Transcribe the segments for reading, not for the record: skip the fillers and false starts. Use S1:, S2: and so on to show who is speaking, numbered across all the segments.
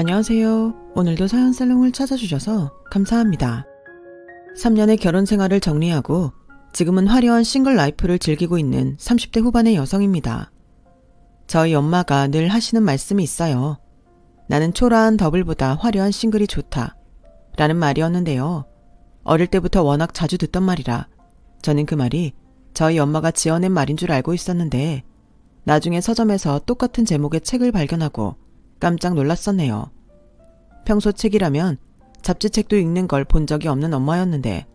S1: 안녕하세요. 오늘도 사연살롱을 찾아주셔서 감사합니다. 3년의 결혼 생활을 정리하고 지금은 화려한 싱글 라이프를 즐기고 있는 30대 후반의 여성입니다. 저희 엄마가 늘 하시는 말씀이 있어요. 나는 초라한 더블보다 화려한 싱글이 좋다 라는 말이었는데요. 어릴 때부터 워낙 자주 듣던 말이라 저는 그 말이 저희 엄마가 지어낸 말인 줄 알고 있었는데 나중에 서점에서 똑같은 제목의 책을 발견하고 깜짝 놀랐었네요. 평소 책이라면 잡지책도 읽는 걸 본 적이 없는 엄마였는데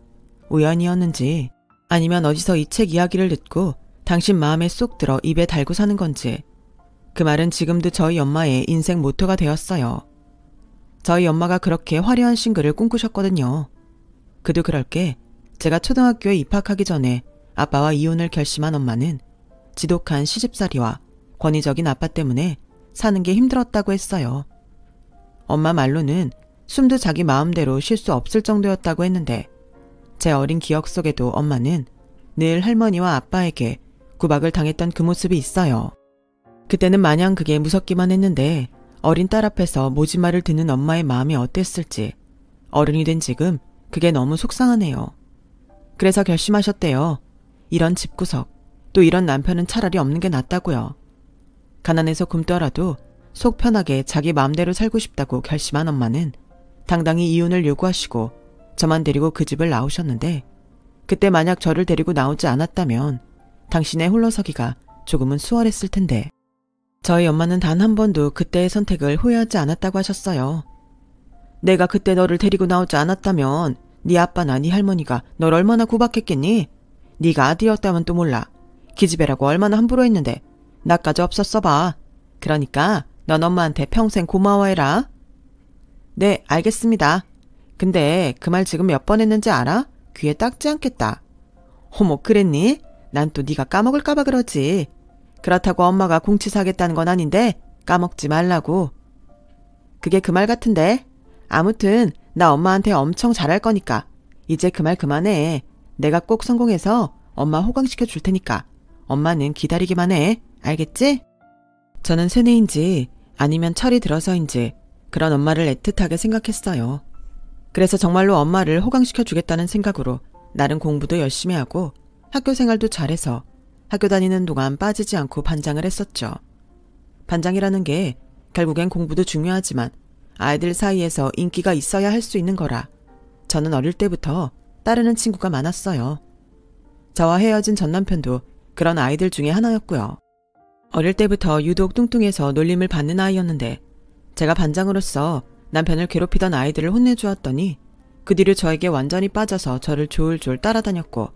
S1: 우연이었는지 아니면 어디서 이 책 이야기를 듣고 당신 마음에 쏙 들어 입에 달고 사는 건지 그 말은 지금도 저희 엄마의 인생 모토가 되었어요. 저희 엄마가 그렇게 화려한 싱글을 꿈꾸셨거든요. 그도 그럴 게 제가 초등학교에 입학하기 전에 아빠와 이혼을 결심한 엄마는 지독한 시집살이와 권위적인 아빠 때문에 사는 게 힘들었다고 했어요. 엄마 말로는 숨도 자기 마음대로 쉴 수 없을 정도였다고 했는데 제 어린 기억 속에도 엄마는 늘 할머니와 아빠에게 구박을 당했던 그 모습이 있어요. 그때는 마냥 그게 무섭기만 했는데 어린 딸 앞에서 모진말을 듣는 엄마의 마음이 어땠을지 어른이 된 지금 그게 너무 속상하네요. 그래서 결심하셨대요. 이런 집구석 또 이런 남편은 차라리 없는 게 낫다고요. 가난해서 굶더라도 속 편하게 자기 마음대로 살고 싶다고 결심한 엄마는 당당히 이혼을 요구하시고 저만 데리고 그 집을 나오셨는데 그때 만약 저를 데리고 나오지 않았다면 당신의 홀로서기가 조금은 수월했을 텐데 저희 엄마는 단 한 번도 그때의 선택을 후회하지 않았다고 하셨어요. 내가 그때 너를 데리고 나오지 않았다면 네 아빠나 네 할머니가 널 얼마나 구박했겠니? 네가 아들이었다면 또 몰라. 기집애라고 얼마나 함부로 했는데 나까지 없었어 봐. 그러니까 넌 엄마한테 평생 고마워해라. 네, 알겠습니다. 근데 그 말 지금 몇 번 했는지 알아? 귀에 딱지 않겠다. 어머, 그랬니? 난 또 네가 까먹을까봐 그러지. 그렇다고 엄마가 궁치사하겠다는 건 아닌데 까먹지 말라고. 그게 그 말 같은데. 아무튼 나 엄마한테 엄청 잘할 거니까 이제 그 말 그만해. 내가 꼭 성공해서 엄마 호강시켜 줄 테니까 엄마는 기다리기만 해. 알겠지? 저는 세뇌인지 아니면 철이 들어서인지 그런 엄마를 애틋하게 생각했어요. 그래서 정말로 엄마를 호강시켜 주겠다는 생각으로 나름 공부도 열심히 하고 학교 생활도 잘해서 학교 다니는 동안 빠지지 않고 반장을 했었죠. 반장이라는 게 결국엔 공부도 중요하지만 아이들 사이에서 인기가 있어야 할 수 있는 거라 저는 어릴 때부터 따르는 친구가 많았어요. 저와 헤어진 전 남편도 그런 아이들 중에 하나였고요. 어릴 때부터 유독 뚱뚱해서 놀림을 받는 아이였는데 제가 반장으로서 남편을 괴롭히던 아이들을 혼내주었더니 그 뒤로 저에게 완전히 빠져서 저를 졸졸 따라다녔고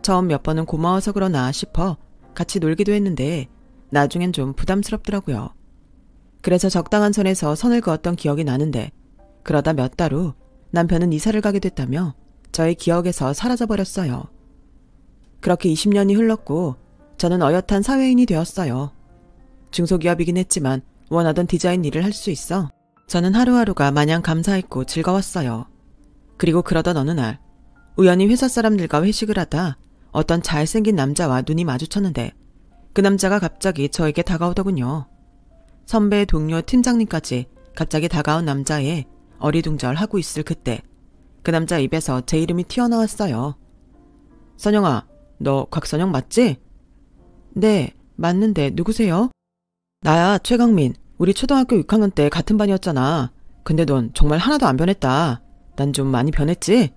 S1: 처음 몇 번은 고마워서 그러나 싶어 같이 놀기도 했는데 나중엔 좀 부담스럽더라고요. 그래서 적당한 선에서 선을 그었던 기억이 나는데 그러다 몇 달 후 남편은 이사를 가게 됐다며 저의 기억에서 사라져버렸어요. 그렇게 20년이 흘렀고 저는 어엿한 사회인이 되었어요. 중소기업이긴 했지만 원하던 디자인 일을 할 수 있어 저는 하루하루가 마냥 감사했고 즐거웠어요. 그리고 그러던 어느 날 우연히 회사 사람들과 회식을 하다 어떤 잘생긴 남자와 눈이 마주쳤는데 그 남자가 갑자기 저에게 다가오더군요. 선배, 동료, 팀장님까지 갑자기 다가온 남자에 어리둥절하고 있을 그때 그 남자 입에서 제 이름이 튀어나왔어요. 선영아, 너 곽선영 맞지? 네, 맞는데 누구세요? 나야, 최강민. 우리 초등학교 6학년 때 같은 반이었잖아. 근데 넌 정말 하나도 안 변했다. 난 좀 많이 변했지?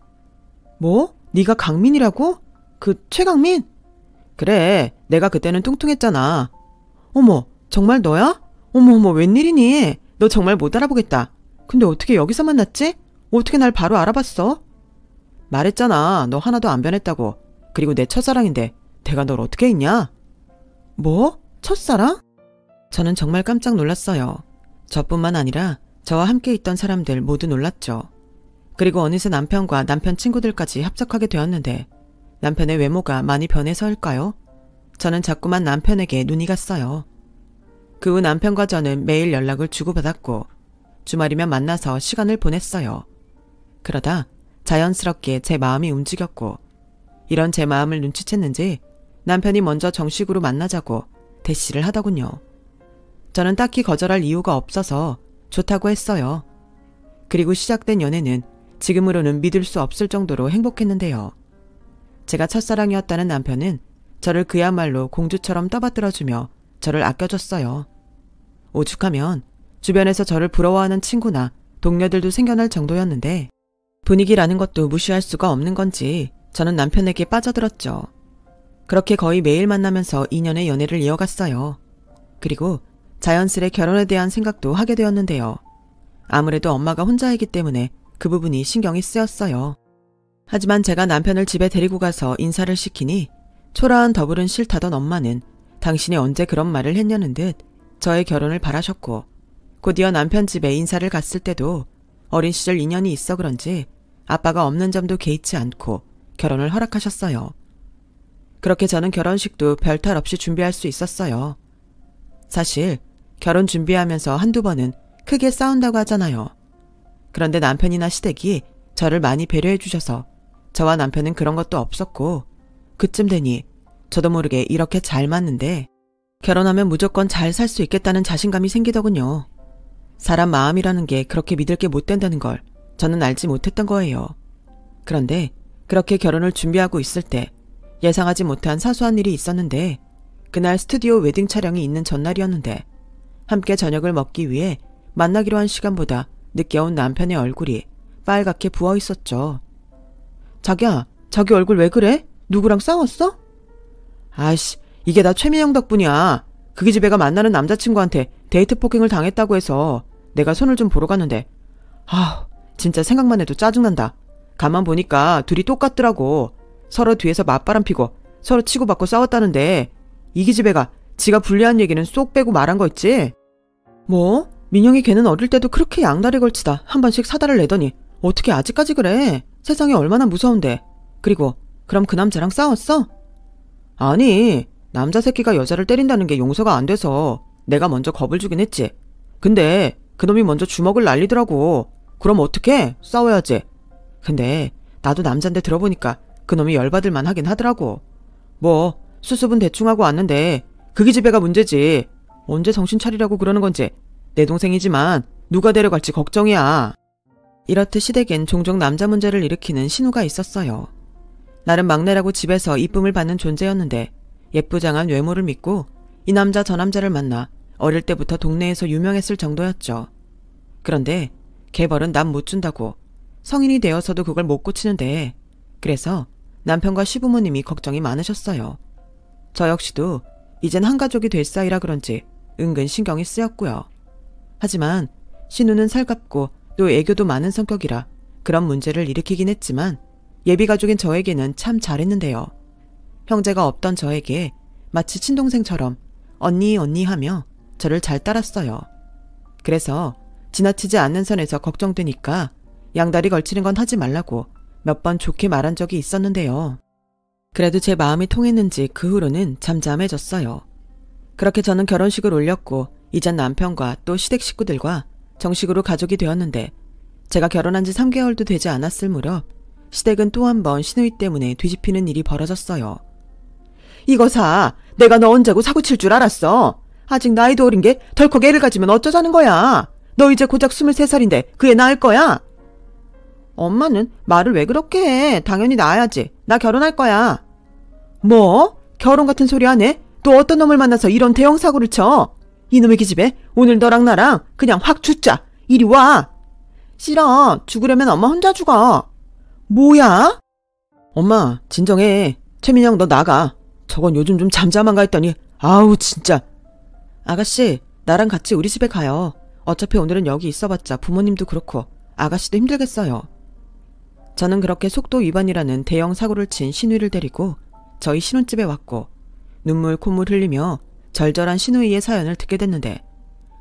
S1: 뭐? 네가 강민이라고? 그 최강민? 그래, 내가 그때는 뚱뚱했잖아. 어머, 정말 너야? 어머, 웬일이니? 너 정말 못 알아보겠다. 근데 어떻게 여기서 만났지? 어떻게 날 바로 알아봤어? 말했잖아, 너 하나도 안 변했다고. 그리고 내 첫사랑인데 내가 널 어떻게 했냐? 뭐? 첫사랑? 저는 정말 깜짝 놀랐어요. 저뿐만 아니라 저와 함께 있던 사람들 모두 놀랐죠. 그리고 어느새 남편과 남편 친구들까지 합석하게 되었는데 남편의 외모가 많이 변해서일까요? 저는 자꾸만 남편에게 눈이 갔어요. 그 후 남편과 저는 매일 연락을 주고받았고 주말이면 만나서 시간을 보냈어요. 그러다 자연스럽게 제 마음이 움직였고 이런 제 마음을 눈치챘는지 남편이 먼저 정식으로 만나자고 대시를 하더군요. 저는 딱히 거절할 이유가 없어서 좋다고 했어요. 그리고 시작된 연애는 지금으로는 믿을 수 없을 정도로 행복했는데요. 제가 첫사랑이었다는 남편은 저를 그야말로 공주처럼 떠받들어주며 저를 아껴줬어요. 오죽하면 주변에서 저를 부러워하는 친구나 동료들도 생겨날 정도였는데 분위기라는 것도 무시할 수가 없는 건지 저는 남편에게 빠져들었죠. 그렇게 거의 매일 만나면서 2년의 연애를 이어갔어요. 그리고 자연스레 결혼에 대한 생각도 하게 되었는데요. 아무래도 엄마가 혼자이기 때문에 그 부분이 신경이 쓰였어요. 하지만 제가 남편을 집에 데리고 가서 인사를 시키니 초라한 더블은 싫다던 엄마는 당신이 언제 그런 말을 했냐는 듯 저의 결혼을 바라셨고, 곧이어 남편 집에 인사를 갔을 때도 어린 시절 인연이 있어 그런지 아빠가 없는 점도 개의치 않고 결혼을 허락하셨어요. 그렇게 저는 결혼식도 별탈 없이 준비할 수 있었어요. 사실 결혼 준비하면서 한두 번은 크게 싸운다고 하잖아요. 그런데 남편이나 시댁이 저를 많이 배려해 주셔서 저와 남편은 그런 것도 없었고, 그쯤 되니 저도 모르게 이렇게 잘 맞는데 결혼하면 무조건 잘 살 수 있겠다는 자신감이 생기더군요. 사람 마음이라는 게 그렇게 믿을 게 못 된다는 걸 저는 알지 못했던 거예요. 그런데 그렇게 결혼을 준비하고 있을 때 예상하지 못한 사소한 일이 있었는데, 그날 스튜디오 웨딩 촬영이 있는 전날이었는데 함께 저녁을 먹기 위해 만나기로 한 시간보다 늦게 온 남편의 얼굴이 빨갛게 부어 있었죠. 자기야, 자기 얼굴 왜 그래? 누구랑 싸웠어? 아이씨, 이게 다 최민영 덕분이야. 그 기집애가 만나는 남자친구한테 데이트 폭행을 당했다고 해서 내가 손을 좀 보러 갔는데, 진짜 생각만 해도 짜증난다. 가만 보니까 둘이 똑같더라고. 서로 뒤에서 맞바람 피고 서로 치고받고 싸웠다는데 이 기집애가 지가 불리한 얘기는 쏙 빼고 말한 거 있지? 뭐? 민영이 걔는 어릴 때도 그렇게 양다리 걸치다 한 번씩 사달을 내더니 어떻게 아직까지 그래? 세상이 얼마나 무서운데. 그리고 그럼 그 남자랑 싸웠어? 아니, 남자 새끼가 여자를 때린다는 게 용서가 안 돼서 내가 먼저 겁을 주긴 했지. 근데 그놈이 먼저 주먹을 날리더라고. 그럼 어떡해? 싸워야지. 근데 나도 남잔데 들어보니까 그놈이 열받을만 하긴 하더라고. 뭐 수습은 대충 하고 왔는데 그 기집애가 문제지. 언제 정신 차리라고 그러는 건지. 내 동생이지만 누가 데려갈지 걱정이야. 이렇듯 시댁엔 종종 남자 문제를 일으키는 신우가 있었어요. 나름 막내라고 집에서 이쁨을 받는 존재였는데 예쁘장한 외모를 믿고 이 남자 저 남자를 만나 어릴 때부터 동네에서 유명했을 정도였죠. 그런데 개벌은 남 못 준다고, 성인이 되어서도 그걸 못 고치는데, 그래서 남편과 시부모님이 걱정이 많으셨어요. 저 역시도 이젠 한 가족이 될 사이라 그런지 은근 신경이 쓰였고요. 하지만 신우는 살갑고 또 애교도 많은 성격이라 그런 문제를 일으키긴 했지만 예비가족인 저에게는 참 잘했는데요. 형제가 없던 저에게 마치 친동생처럼 언니 언니 하며 저를 잘 따랐어요. 그래서 지나치지 않는 선에서 걱정되니까 양다리 걸치는 건 하지 말라고 몇 번 좋게 말한 적이 있었는데요. 그래도 제 마음이 통했는지 그 후로는 잠잠해졌어요. 그렇게 저는 결혼식을 올렸고 이젠 남편과 또 시댁 식구들과 정식으로 가족이 되었는데, 제가 결혼한 지 3개월도 되지 않았을 무렵 시댁은 또 한 번 시누이 때문에 뒤집히는 일이 벌어졌어요. 이거 내가 너 언제고 사고칠 줄 알았어. 아직 나이도 어린 게 덜컥 애를 가지면 어쩌자는 거야. 너 이제 고작 23살인데 그 애 낳을 거야? 엄마는 말을 왜 그렇게 해. 당연히 낳아야지. 나 결혼할 거야. 뭐? 결혼 같은 소리 안 해? 또 어떤 놈을 만나서 이런 대형 사고를 쳐? 이놈의 기집애 오늘 너랑 나랑 그냥 확 죽자. 이리 와. 싫어. 죽으려면 엄마 혼자 죽어. 뭐야? 엄마 진정해. 최민영 너 나가. 저건 요즘 좀 잠잠한가 했더니 아우 진짜. 아가씨 나랑 같이 우리 집에 가요. 어차피 오늘은 여기 있어봤자 부모님도 그렇고 아가씨도 힘들겠어요. 저는 그렇게 속도 위반이라는 대형 사고를 친 신우이를 데리고 저희 신혼집에 왔고 눈물 콧물 흘리며 절절한 신우이의 사연을 듣게 됐는데,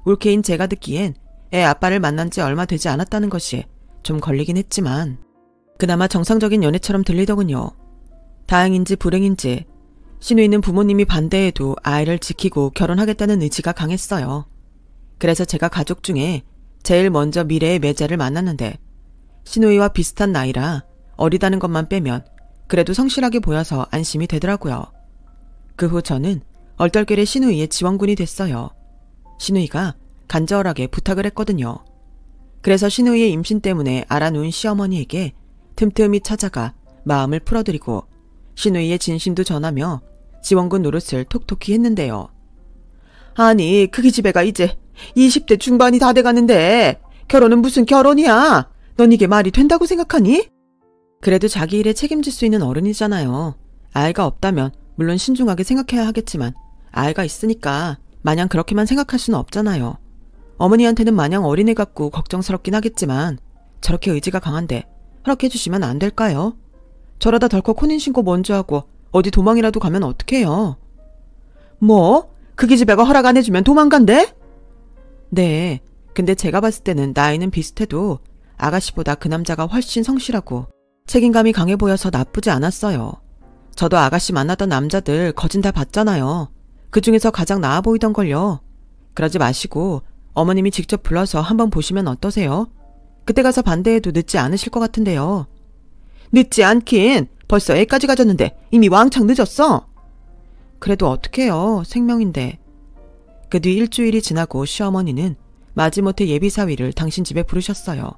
S1: 올케인 제가 듣기엔 애 아빠를 만난 지 얼마 되지 않았다는 것이 좀 걸리긴 했지만 그나마 정상적인 연애처럼 들리더군요. 다행인지 불행인지 신우이는 부모님이 반대해도 아이를 지키고 결혼하겠다는 의지가 강했어요. 그래서 제가 가족 중에 제일 먼저 미래의 매자를 만났는데 신우이와 비슷한 나이라 어리다는 것만 빼면 그래도 성실하게 보여서 안심이 되더라고요. 그 후 저는 얼떨결에 신우이의 지원군이 됐어요. 신우이가 간절하게 부탁을 했거든요. 그래서 신우이의 임신 때문에 알아놓은 시어머니에게 틈틈이 찾아가 마음을 풀어드리고 신우이의 진심도 전하며 지원금 노릇을 톡톡히 했는데요. 아니, 그 기집애가 이제 20대 중반이 다 돼가는데 결혼은 무슨 결혼이야? 넌 이게 말이 된다고 생각하니? 그래도 자기 일에 책임질 수 있는 어른이잖아요. 아이가 없다면 물론 신중하게 생각해야 하겠지만 아이가 있으니까 마냥 그렇게만 생각할 수는 없잖아요. 어머니한테는 마냥 어린애 같고 걱정스럽긴 하겠지만 저렇게 의지가 강한데 허락해 주시면 안 될까요? 저러다 덜컥 혼인신고 먼저 하고 어디 도망이라도 가면 어떡해요? 뭐? 그 기집애가 허락 안 해주면 도망간대? 네. 근데 제가 봤을 때는 나이는 비슷해도 아가씨보다 그 남자가 훨씬 성실하고 책임감이 강해 보여서 나쁘지 않았어요. 저도 아가씨 만나던 남자들 거진 다 봤잖아요. 그 중에서 가장 나아 보이던걸요. 그러지 마시고 어머님이 직접 불러서 한번 보시면 어떠세요? 그때 가서 반대해도 늦지 않으실 것 같은데요. 늦지 않긴. 벌써 애까지 가졌는데 이미 왕창 늦었어. 그래도 어떡해요. 생명인데. 그 뒤 일주일이 지나고 시어머니는 마지못해 예비사위를 당신 집에 부르셨어요.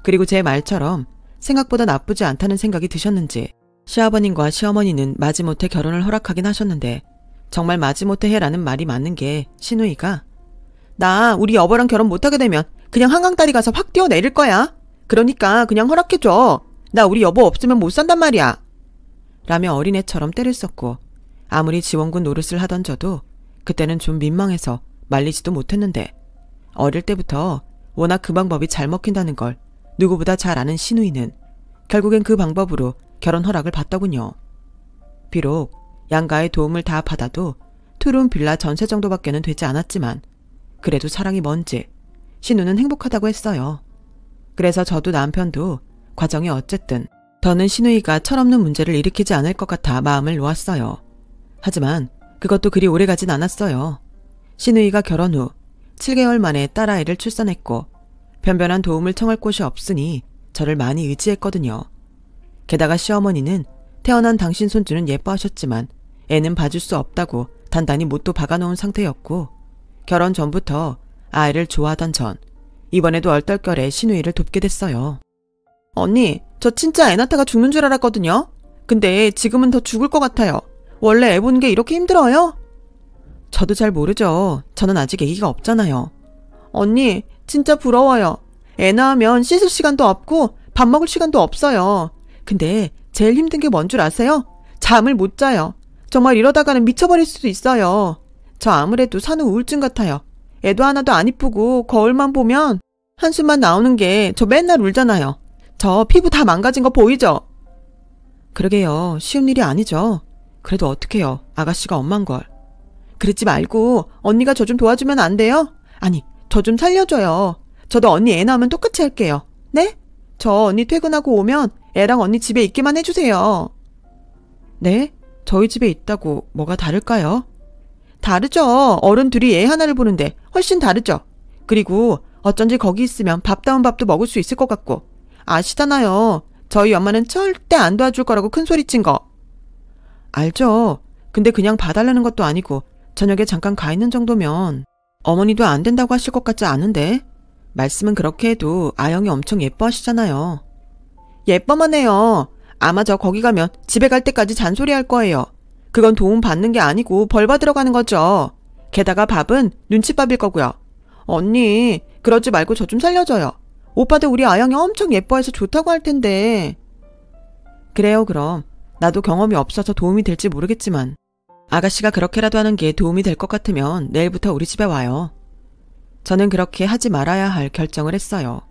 S1: 그리고 제 말처럼 생각보다 나쁘지 않다는 생각이 드셨는지 시아버님과 시어머니는 마지못해 결혼을 허락하긴 하셨는데 정말 마지못해 해라는 말이 맞는 게 신우이가 나 우리 여보랑 결혼 못하게 되면 그냥 한강다리 가서 확 뛰어내릴 거야. 그러니까 그냥 허락해줘. 나 우리 여보 없으면 못 산단 말이야. 라며 어린애처럼 때를 썼고 아무리 지원군 노릇을 하던 저도 그때는 좀 민망해서 말리지도 못했는데 어릴 때부터 워낙 그 방법이 잘 먹힌다는 걸 누구보다 잘 아는 신우이는 결국엔 그 방법으로 결혼 허락을 받더군요. 비록 양가의 도움을 다 받아도 투룸 빌라 전세 정도밖에는 되지 않았지만 그래도 사랑이 뭔지 신우는 행복하다고 했어요. 그래서 저도 남편도 과정이 어쨌든 더는 신우이가 철없는 문제를 일으키지 않을 것 같아 마음을 놓았어요. 하지만 그것도 그리 오래가진 않았어요. 신우이가 결혼 후 7개월 만에 딸아이를 출산했고 변변한 도움을 청할 곳이 없으니 저를 많이 의지했거든요. 게다가 시어머니는 태어난 당신 손주는 예뻐하셨지만 애는 봐줄 수 없다고 단단히 못도 박아놓은 상태였고 결혼 전부터 아이를 좋아하던 전 이번에도 얼떨결에 신우이를 돕게 됐어요. 언니, 저 진짜 애 낳다가 죽는 줄 알았거든요. 근데 지금은 더 죽을 것 같아요. 원래 애 보는 게 이렇게 힘들어요? 저도 잘 모르죠. 저는 아직 아기가 없잖아요. 언니, 진짜 부러워요. 애 낳으면 씻을 시간도 없고 밥 먹을 시간도 없어요. 근데 제일 힘든 게 뭔 줄 아세요? 잠을 못 자요. 정말 이러다가는 미쳐버릴 수도 있어요. 저 아무래도 산후 우울증 같아요. 애도 하나도 안 이쁘고 거울만 보면 한숨만 나오는 게 저 맨날 울잖아요. 저 피부 다 망가진 거 보이죠? 그러게요. 쉬운 일이 아니죠. 그래도 어떡해요. 아가씨가 엄만걸. 그러지 말고 언니가 저 좀 도와주면 안 돼요? 아니, 저 좀 살려줘요. 저도 언니 애 낳으면 똑같이 할게요. 네? 저 언니 퇴근하고 오면 애랑 언니 집에 있게만 해주세요. 네? 저희 집에 있다고 뭐가 다를까요? 다르죠. 어른 둘이 애 하나를 보는데 훨씬 다르죠. 그리고 어쩐지 거기 있으면 밥다운 밥도 먹을 수 있을 것 같고 아시잖아요. 저희 엄마는 절대 안 도와줄 거라고 큰소리친 거. 알죠. 근데 그냥 봐달라는 것도 아니고 저녁에 잠깐 가 있는 정도면 어머니도 안 된다고 하실 것 같지 않은데 말씀은 그렇게 해도 아영이 엄청 예뻐하시잖아요. 예뻐만 해요. 아마 저 거기 가면 집에 갈 때까지 잔소리할 거예요. 그건 도움 받는 게 아니고 벌 받으러 가는 거죠. 게다가 밥은 눈칫밥일 거고요. 언니, 그러지 말고 저 좀 살려줘요. 오빠도 우리 아영이 엄청 예뻐해서 좋다고 할 텐데. 그래요, 그럼. 나도 경험이 없어서 도움이 될지 모르겠지만 아가씨가 그렇게라도 하는 게 도움이 될 것 같으면 내일부터 우리 집에 와요. 저는 그렇게 하지 말아야 할 결정을 했어요.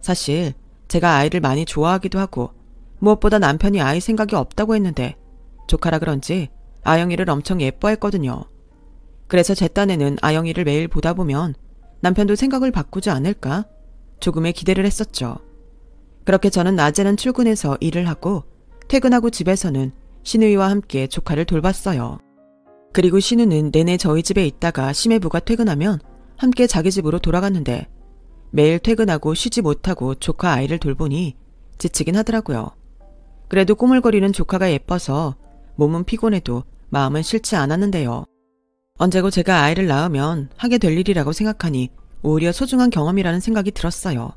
S1: 사실 제가 아이를 많이 좋아하기도 하고 무엇보다 남편이 아이 생각이 없다고 했는데 조카라 그런지 아영이를 엄청 예뻐했거든요. 그래서 제 딴에는 아영이를 매일 보다 보면 남편도 생각을 바꾸지 않을까 조금의 기대를 했었죠. 그렇게 저는 낮에는 출근해서 일을 하고 퇴근하고 집에서는 신우이와 함께 조카를 돌봤어요. 그리고 신우는 내내 저희 집에 있다가 심해부가 퇴근하면 함께 자기 집으로 돌아갔는데 매일 퇴근하고 쉬지 못하고 조카 아이를 돌보니 지치긴 하더라고요. 그래도 꾸물거리는 조카가 예뻐서 몸은 피곤해도 마음은 싫지 않았는데요. 언제고 제가 아이를 낳으면 하게 될 일이라고 생각하니 오히려 소중한 경험이라는 생각이 들었어요.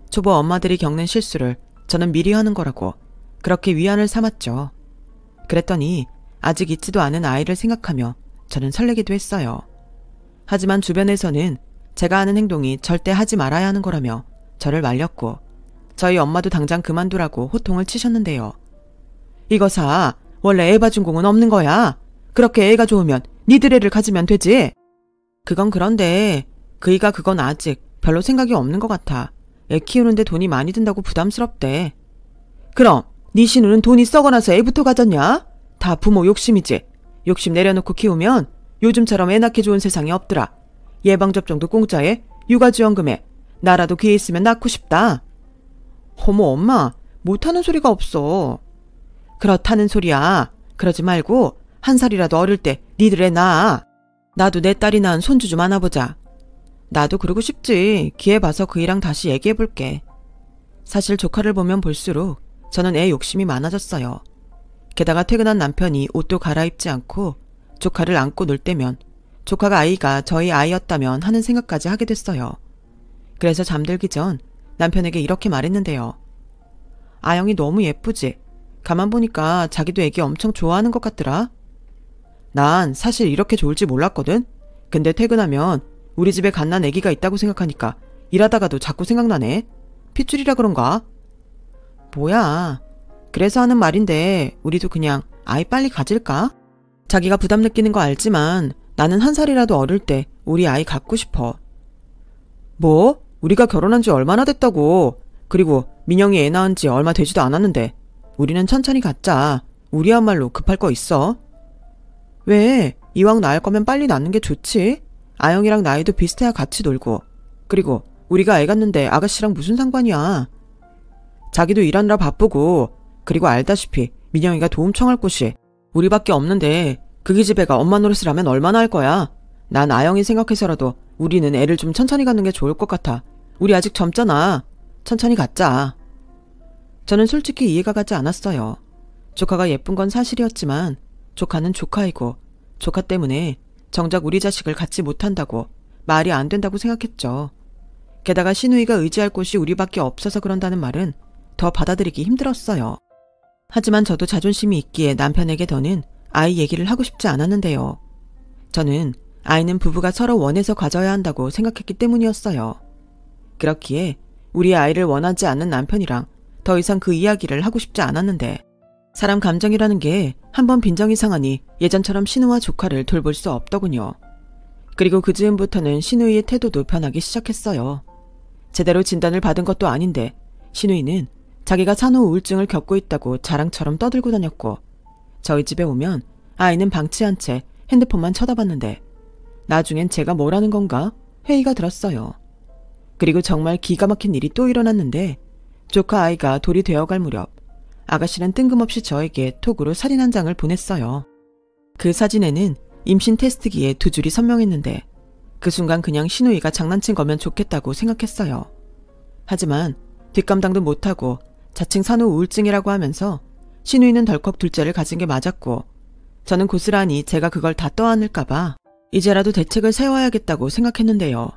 S1: 초보 엄마들이 겪는 실수를 저는 미리 하는 거라고 그렇게 위안을 삼았죠. 그랬더니 아직 있지도 않은 아이를 생각하며 저는 설레기도 했어요. 하지만 주변에서는 제가 하는 행동이 절대 하지 말아야 하는 거라며 저를 말렸고 저희 엄마도 당장 그만두라고 호통을 치셨는데요. 이거사, 원래 애 봐준 공은 없는 거야. 그렇게 애가 좋으면 니들 애를 가지면 되지. 그건 그런데 그이가 그건 아직 별로 생각이 없는 것 같아. 애 키우는데 돈이 많이 든다고 부담스럽대. 그럼 네 신우는 돈이 썩어나서 애부터 가졌냐? 다 부모 욕심이지. 욕심 내려놓고 키우면 요즘처럼 애 낳기 좋은 세상이 없더라. 예방접종도 공짜에 육아지원금에 나라도 기회 있으면 낳고 싶다. 어머 엄마, 못하는 소리가 없어. 그렇다는 소리야. 그러지 말고 한 살이라도 어릴 때 니들 애 낳아. 나도 내 딸이 낳은 손주 좀 안아보자. 나도 그러고 싶지. 기회 봐서 그이랑 다시 얘기해볼게. 사실 조카를 보면 볼수록 저는 애 욕심이 많아졌어요. 게다가 퇴근한 남편이 옷도 갈아입지 않고 조카를 안고 놀 때면 조카가 아이가 저희 아이였다면 하는 생각까지 하게 됐어요. 그래서 잠들기 전 남편에게 이렇게 말했는데요. 아영이 너무 예쁘지? 가만 보니까 자기도 애기 엄청 좋아하는 것 같더라. 난 사실 이렇게 좋을지 몰랐거든. 근데 퇴근하면 우리 집에 갓난 애기가 있다고 생각하니까 일하다가도 자꾸 생각나네. 핏줄이라 그런가? 뭐야. 그래서 하는 말인데 우리도 그냥 아이 빨리 가질까? 자기가 부담 느끼는 거 알지만 나는 한 살이라도 어릴 때 우리 아이 갖고 싶어. 뭐? 우리가 결혼한 지 얼마나 됐다고. 그리고 민영이 애 낳은 지 얼마 되지도 않았는데 우리는 천천히 갖자. 우리야말로 급할 거 있어. 왜? 이왕 낳을 거면 빨리 낳는 게 좋지. 아영이랑 나이도 비슷해야 같이 놀고. 그리고 우리가 애 갖는데 아가씨랑 무슨 상관이야. 자기도 일하느라 바쁘고 그리고 알다시피 민영이가 도움 청할 곳이 우리밖에 없는데 그기 집 애가 엄마 노릇을 하면 얼마나 할 거야. 난 아영이 생각해서라도 우리는 애를 좀 천천히 갖는 게 좋을 것 같아. 우리 아직 젊잖아. 천천히 갖자. 저는 솔직히 이해가 가지 않았어요. 조카가 예쁜 건 사실이었지만 조카는 조카이고 조카 때문에 정작 우리 자식을 갖지 못한다고 말이 안 된다고 생각했죠. 게다가 신우이가 의지할 곳이 우리밖에 없어서 그런다는 말은 더 받아들이기 힘들었어요. 하지만 저도 자존심이 있기에 남편에게 더는 아이 얘기를 하고 싶지 않았는데요. 저는 아이는 부부가 서로 원해서 가져야 한다고 생각했기 때문이었어요. 그렇기에 우리 아이를 원하지 않는 남편이랑 더 이상 그 이야기를 하고 싶지 않았는데 사람 감정이라는 게 한번 빈정이 상하니 예전처럼 신우와 조카를 돌볼 수 없더군요. 그리고 그 즈음부터는 신우이의 태도도 변하기 시작했어요. 제대로 진단을 받은 것도 아닌데 신우이는 자기가 산후 우울증을 겪고 있다고 자랑처럼 떠들고 다녔고 저희 집에 오면 아이는 방치한 채 핸드폰만 쳐다봤는데 나중엔 제가 뭐라는 건가 회의가 들었어요. 그리고 정말 기가 막힌 일이 또 일어났는데 조카 아이가 돌이 되어갈 무렵 아가씨는 뜬금없이 저에게 톡으로 사진 한 장을 보냈어요. 그 사진에는 임신 테스트기에 2줄이 선명했는데 그 순간 그냥 신우이가 장난친 거면 좋겠다고 생각했어요. 하지만 뒷감당도 못하고 자칭 산후 우울증이라고 하면서 신우이는 덜컥 둘째를 가진 게 맞았고 저는 고스란히 제가 그걸 다 떠안을까봐 이제라도 대책을 세워야겠다고 생각했는데요.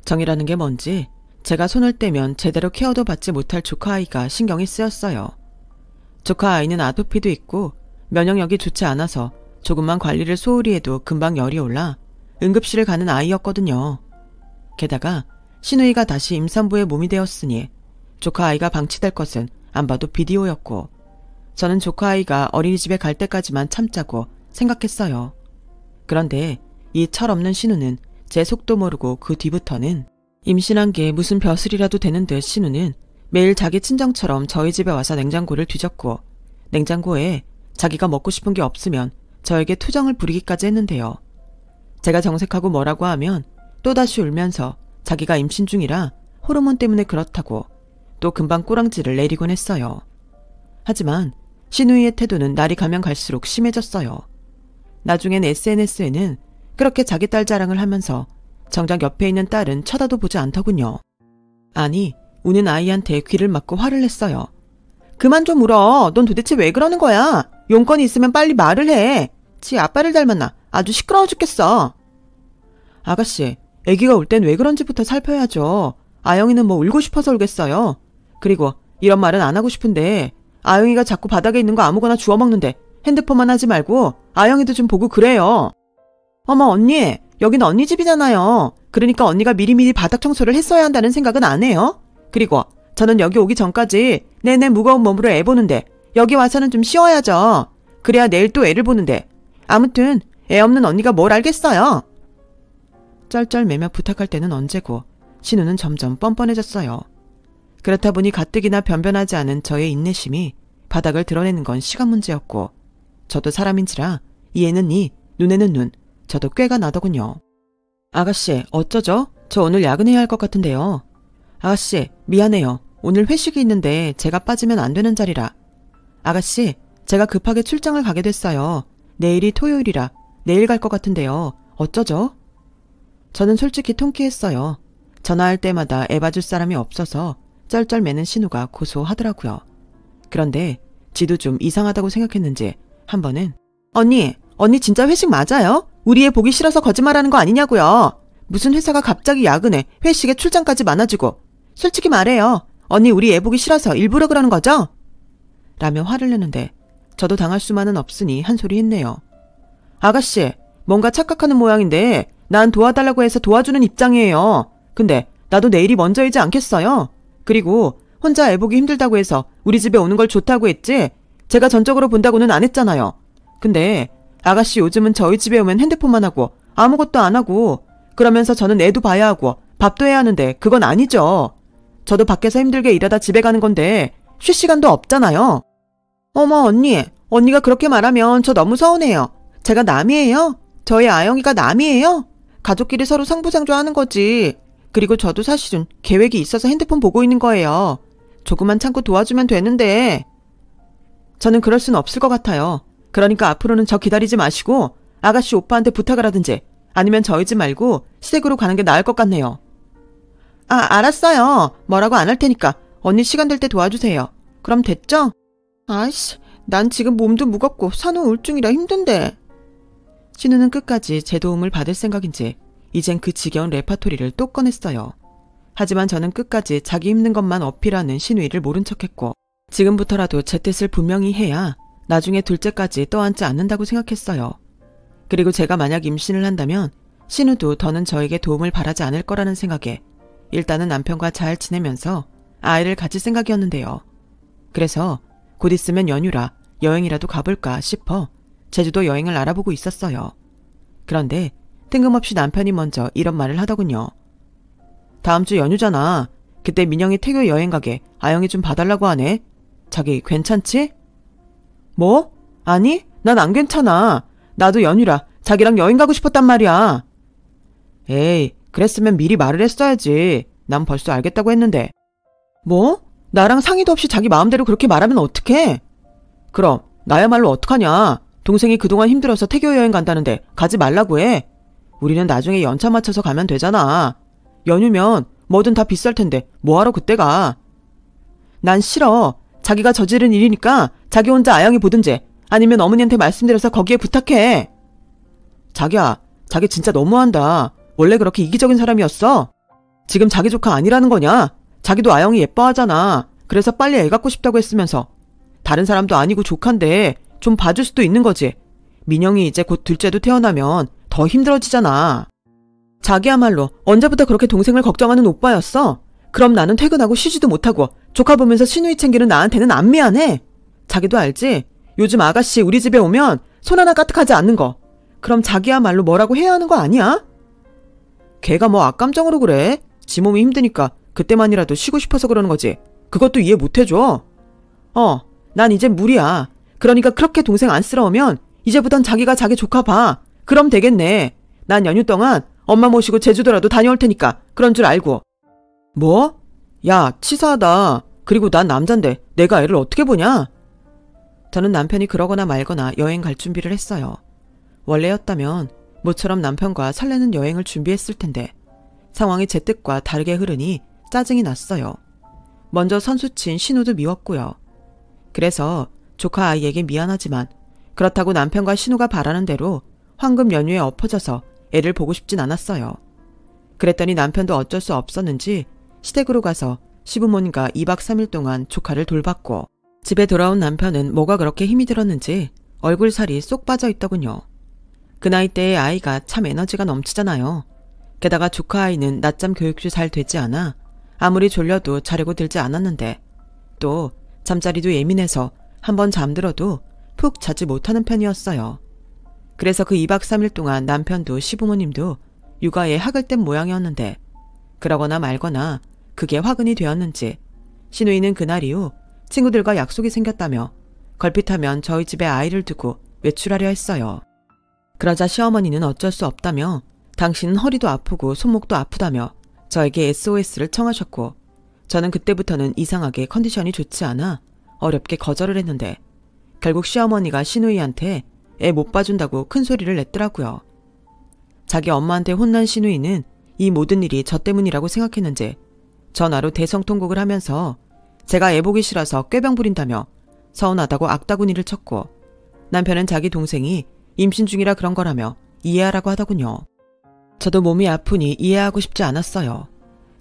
S1: 정이라는 게 뭔지 제가 손을 떼면 제대로 케어도 받지 못할 조카 아이가 신경이 쓰였어요. 조카 아이는 아토피도 있고 면역력이 좋지 않아서 조금만 관리를 소홀히 해도 금방 열이 올라 응급실을 가는 아이였거든요. 게다가 신우이가 다시 임산부의 몸이 되었으니 조카 아이가 방치될 것은 안 봐도 비디오였고 저는 조카 아이가 어린이집에 갈 때까지만 참자고 생각했어요. 그런데 이 철없는 신우는 제 속도 모르고 그 뒤부터는 임신한 게 무슨 벼슬이라도 되는 듯 신우는 매일 자기 친정처럼 저희 집에 와서 냉장고를 뒤졌고 냉장고에 자기가 먹고 싶은 게 없으면 저에게 투정을 부리기까지 했는데요. 제가 정색하고 뭐라고 하면 또다시 울면서 자기가 임신 중이라 호르몬 때문에 그렇다고 또 금방 꼬랑지를 내리곤 했어요. 하지만 신우이의 태도는 날이 가면 갈수록 심해졌어요. 나중엔 SNS에는 그렇게 자기 딸 자랑을 하면서 정작 옆에 있는 딸은 쳐다도 보지 않더군요. 아니, 우는 아이한테 귀를 막고 화를 냈어요. 그만 좀 울어. 넌 도대체 왜 그러는 거야? 용건이 있으면 빨리 말을 해. 지 아빠를 닮았나? 아주 시끄러워 죽겠어. 아가씨, 애기가 울 땐 왜 그런지부터 살펴야죠. 아영이는 뭐 울고 싶어서 울겠어요. 그리고 이런 말은 안 하고 싶은데 아영이가 자꾸 바닥에 있는 거 아무거나 주워 먹는데 핸드폰만 하지 말고 아영이도 좀 보고 그래요. 어머 언니, 여긴 언니 집이잖아요. 그러니까 언니가 미리미리 바닥 청소를 했어야 한다는 생각은 안 해요? 그리고 저는 여기 오기 전까지 내내 무거운 몸으로 애 보는데 여기 와서는 좀 쉬어야죠. 그래야 내일 또 애를 보는데. 아무튼 애 없는 언니가 뭘 알겠어요. 쩔쩔매며 부탁할 때는 언제고 신우는 점점 뻔뻔해졌어요. 그렇다 보니 가뜩이나 변변하지 않은 저의 인내심이 바닥을 드러내는 건 시간 문제였고 저도 사람인지라 이에는 이, 눈에는 눈, 저도 꾀가 나더군요. 아가씨, 어쩌죠? 저 오늘 야근해야 할 것 같은데요. 아가씨, 미안해요. 오늘 회식이 있는데 제가 빠지면 안 되는 자리라. 아가씨, 제가 급하게 출장을 가게 됐어요. 내일이 토요일이라 내일 갈 것 같은데요. 어쩌죠? 저는 솔직히 통쾌했어요. 전화할 때마다 애 봐줄 사람이 없어서 쩔쩔매는 신우가 고소하더라고요. 그런데 지도 좀 이상하다고 생각했는지 한 번은 언니 진짜 회식 맞아요? 우리 애 보기 싫어서 거짓말하는 거 아니냐고요. 무슨 회사가 갑자기 야근에 회식에 출장까지 많아지고. 솔직히 말해요. 언니 우리 애 보기 싫어서 일부러 그러는 거죠? 라며 화를 내는데 저도 당할 수만은 없으니 한 소리 했네요. 아가씨, 뭔가 착각하는 모양인데 난 도와달라고 해서 도와주는 입장이에요. 근데 나도 내일이 먼저이지 않겠어요? 그리고 혼자 애 보기 힘들다고 해서 우리 집에 오는 걸 좋다고 했지 제가 전적으로 본다고는 안 했잖아요. 근데 아가씨 요즘은 저희 집에 오면 핸드폰만 하고 아무것도 안 하고 그러면서 저는 애도 봐야 하고 밥도 해야 하는데 그건 아니죠. 저도 밖에서 힘들게 일하다 집에 가는 건데 쉴 시간도 없잖아요. 어머 언니, 언니가 그렇게 말하면 저 너무 서운해요. 제가 남이에요? 저희 아영이가 남이에요? 가족끼리 서로 상부상조하는 거지. 그리고 저도 사실은 계획이 있어서 핸드폰 보고 있는 거예요. 조금만 참고 도와주면 되는데. 저는 그럴 수는 없을 것 같아요. 그러니까 앞으로는 저 기다리지 마시고 아가씨 오빠한테 부탁을 하든지 아니면 저희 집 말고 시댁으로 가는 게 나을 것 같네요. 아, 알았어요. 뭐라고 안 할 테니까 언니 시간 될 때 도와주세요. 그럼 됐죠? 아이씨, 난 지금 몸도 무겁고 산후 우울증이라 힘든데. 신우는 끝까지 제 도움을 받을 생각인지 이젠 그 지겨운 레파토리를 또 꺼냈어요. 하지만 저는 끝까지 자기 힘든 것만 어필하는 신우이를 모른 척했고 지금부터라도 제 뜻을 분명히 해야 나중에 둘째까지 떠안지 않는다고 생각했어요. 그리고 제가 만약 임신을 한다면 신우도 더는 저에게 도움을 바라지 않을 거라는 생각에 일단은 남편과 잘 지내면서 아이를 가질 생각이었는데요. 그래서 곧 있으면 연휴라 여행이라도 가볼까 싶어 제주도 여행을 알아보고 있었어요. 그런데 뜬금없이 남편이 먼저 이런 말을 하더군요. 다음 주 연휴잖아. 그때 민영이 태교 여행 가게 아영이 좀 봐달라고 하네. 자기 괜찮지? 뭐? 아니, 난 안 괜찮아. 나도 연휴라 자기랑 여행 가고 싶었단 말이야. 에이, 그랬으면 미리 말을 했어야지. 난 벌써 알겠다고 했는데. 뭐? 나랑 상의도 없이 자기 마음대로 그렇게 말하면 어떡해? 그럼 나야말로 어떡하냐. 동생이 그동안 힘들어서 태교 여행 간다는데 가지 말라고 해. 우리는 나중에 연차 맞춰서 가면 되잖아. 연휴면 뭐든 다 비쌀 텐데 뭐하러 그때 가. 난 싫어. 자기가 저지른 일이니까 자기 혼자 아영이 보든지 아니면 어머니한테 말씀드려서 거기에 부탁해. 자기야, 자기 진짜 너무한다. 원래 그렇게 이기적인 사람이었어? 지금 자기 조카 아니라는 거냐? 자기도 아영이 예뻐하잖아. 그래서 빨리 애 갖고 싶다고 했으면서. 다른 사람도 아니고 조카인데 좀 봐줄 수도 있는 거지. 민영이 이제 곧 둘째도 태어나면 더 힘들어지잖아. 자기야말로 언제부터 그렇게 동생을 걱정하는 오빠였어? 그럼 나는 퇴근하고 쉬지도 못하고 조카 보면서 신우이 챙기는 나한테는 안 미안해? 자기도 알지? 요즘 아가씨 우리 집에 오면 손 하나 까딱하지 않는 거. 그럼 자기야말로 뭐라고 해야 하는 거 아니야? 걔가 뭐 악감정으로 그래? 지 몸이 힘드니까 그때만이라도 쉬고 싶어서 그러는 거지. 그것도 이해 못 해줘. 난 이제 무리야. 그러니까 그렇게 동생 안쓰러우면 이제부턴 자기가 자기 조카 봐. 그럼 되겠네. 난 연휴 동안 엄마 모시고 제주도라도 다녀올 테니까 그런 줄 알고. 뭐? 야, 치사하다. 그리고 난 남잔데 내가 애를 어떻게 보냐? 저는 남편이 그러거나 말거나 여행 갈 준비를 했어요. 원래였다면 모처럼 남편과 설레는 여행을 준비했을 텐데 상황이 제 뜻과 다르게 흐르니 짜증이 났어요. 먼저 선수친 신우도 미웠고요. 그래서 조카 아이에게 미안하지만 그렇다고 남편과 신우가 바라는 대로 황금 연휴에 엎어져서 애를 보고 싶진 않았어요. 그랬더니 남편도 어쩔 수 없었는지 시댁으로 가서 시부모님과 2박 3일 동안 조카를 돌봤고, 집에 돌아온 남편은 뭐가 그렇게 힘이 들었는지 얼굴 살이 쏙 빠져 있더군요. 그 나이대의 아이가 참 에너지가 넘치잖아요. 게다가 조카 아이는 낮잠 교육도 잘 되지 않아 아무리 졸려도 자려고 들지 않았는데, 또 잠자리도 예민해서 한번 잠들어도 푹 자지 못하는 편이었어요. 그래서 그 2박 3일 동안 남편도 시부모님도 육아에 학을 뗀 모양이었는데, 그러거나 말거나 그게 화근이 되었는지 시누이는 그날 이후 친구들과 약속이 생겼다며 걸핏하면 저희 집에 아이를 두고 외출하려 했어요. 그러자 시어머니는 어쩔 수 없다며 당신은 허리도 아프고 손목도 아프다며 저에게 SOS를 청하셨고, 저는 그때부터는 이상하게 컨디션이 좋지 않아 어렵게 거절을 했는데, 결국 시어머니가 시누이한테 애 못 봐준다고 큰 소리를 냈더라고요. 자기 엄마한테 혼난 시누이는 이 모든 일이 저 때문이라고 생각했는지 전화로 대성통곡을 하면서 제가 애 보기 싫어서 꾀병 부린다며 서운하다고 악다구니를 쳤고, 남편은 자기 동생이 임신 중이라 그런 거라며 이해하라고 하더군요. 저도 몸이 아프니 이해하고 싶지 않았어요.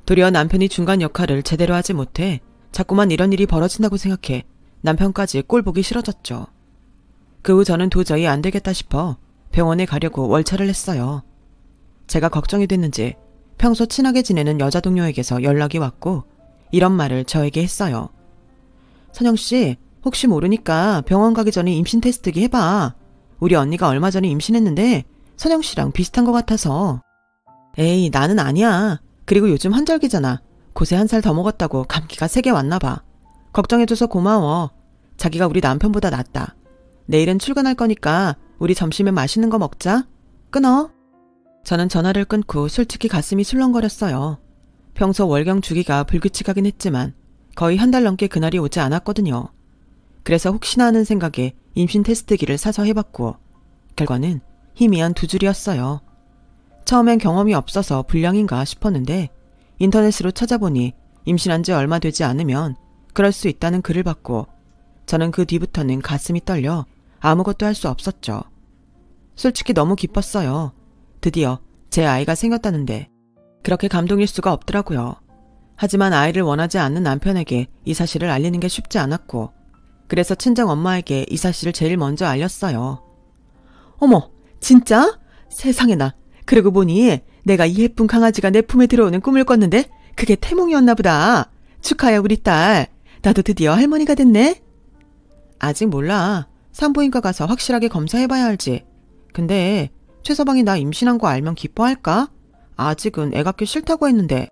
S1: 도리어 남편이 중간 역할을 제대로 하지 못해 자꾸만 이런 일이 벌어진다고 생각해 남편까지 꼴 보기 싫어졌죠. 그 후 저는 도저히 안 되겠다 싶어 병원에 가려고 월차를 했어요. 제가 걱정이 됐는지 평소 친하게 지내는 여자 동료에게서 연락이 왔고 이런 말을 저에게 했어요. 선영씨, 혹시 모르니까 병원 가기 전에 임신 테스트기 해봐. 우리 언니가 얼마 전에 임신했는데 선영씨랑 비슷한 것 같아서. 에이, 나는 아니야. 그리고 요즘 환절기잖아. 고세 1살 더 먹었다고 감기가 세게 왔나 봐. 걱정해줘서 고마워. 자기가 우리 남편보다 낫다. 내일은 출근할 거니까 우리 점심에 맛있는 거 먹자. 끊어. 저는 전화를 끊고 솔직히 가슴이 술렁거렸어요. 평소 월경 주기가 불규칙하긴 했지만 거의 한 달 넘게 그날이 오지 않았거든요. 그래서 혹시나 하는 생각에 임신 테스트기를 사서 해봤고, 결과는 희미한 2줄이었어요. 처음엔 경험이 없어서 불량인가 싶었는데 인터넷으로 찾아보니 임신한 지 얼마 되지 않으면 그럴 수 있다는 글을 받고, 저는 그 뒤부터는 가슴이 떨려 아무것도 할 수 없었죠. 솔직히 너무 기뻤어요. 드디어 제 아이가 생겼다는데 그렇게 감동일 수가 없더라고요. 하지만 아이를 원하지 않는 남편에게 이 사실을 알리는 게 쉽지 않았고, 그래서 친정 엄마에게 이 사실을 제일 먼저 알렸어요. 어머, 진짜? 세상에나. 그러고 보니 내가 이 예쁜 강아지가 내 품에 들어오는 꿈을 꿨는데 그게 태몽이었나 보다. 축하해 우리 딸. 나도 드디어 할머니가 됐네. 아직 몰라. 산부인과 가서 확실하게 검사해봐야 알지. 근데 최서방이 나 임신한 거 알면 기뻐할까? 아직은 애 갖기 싫다고 했는데.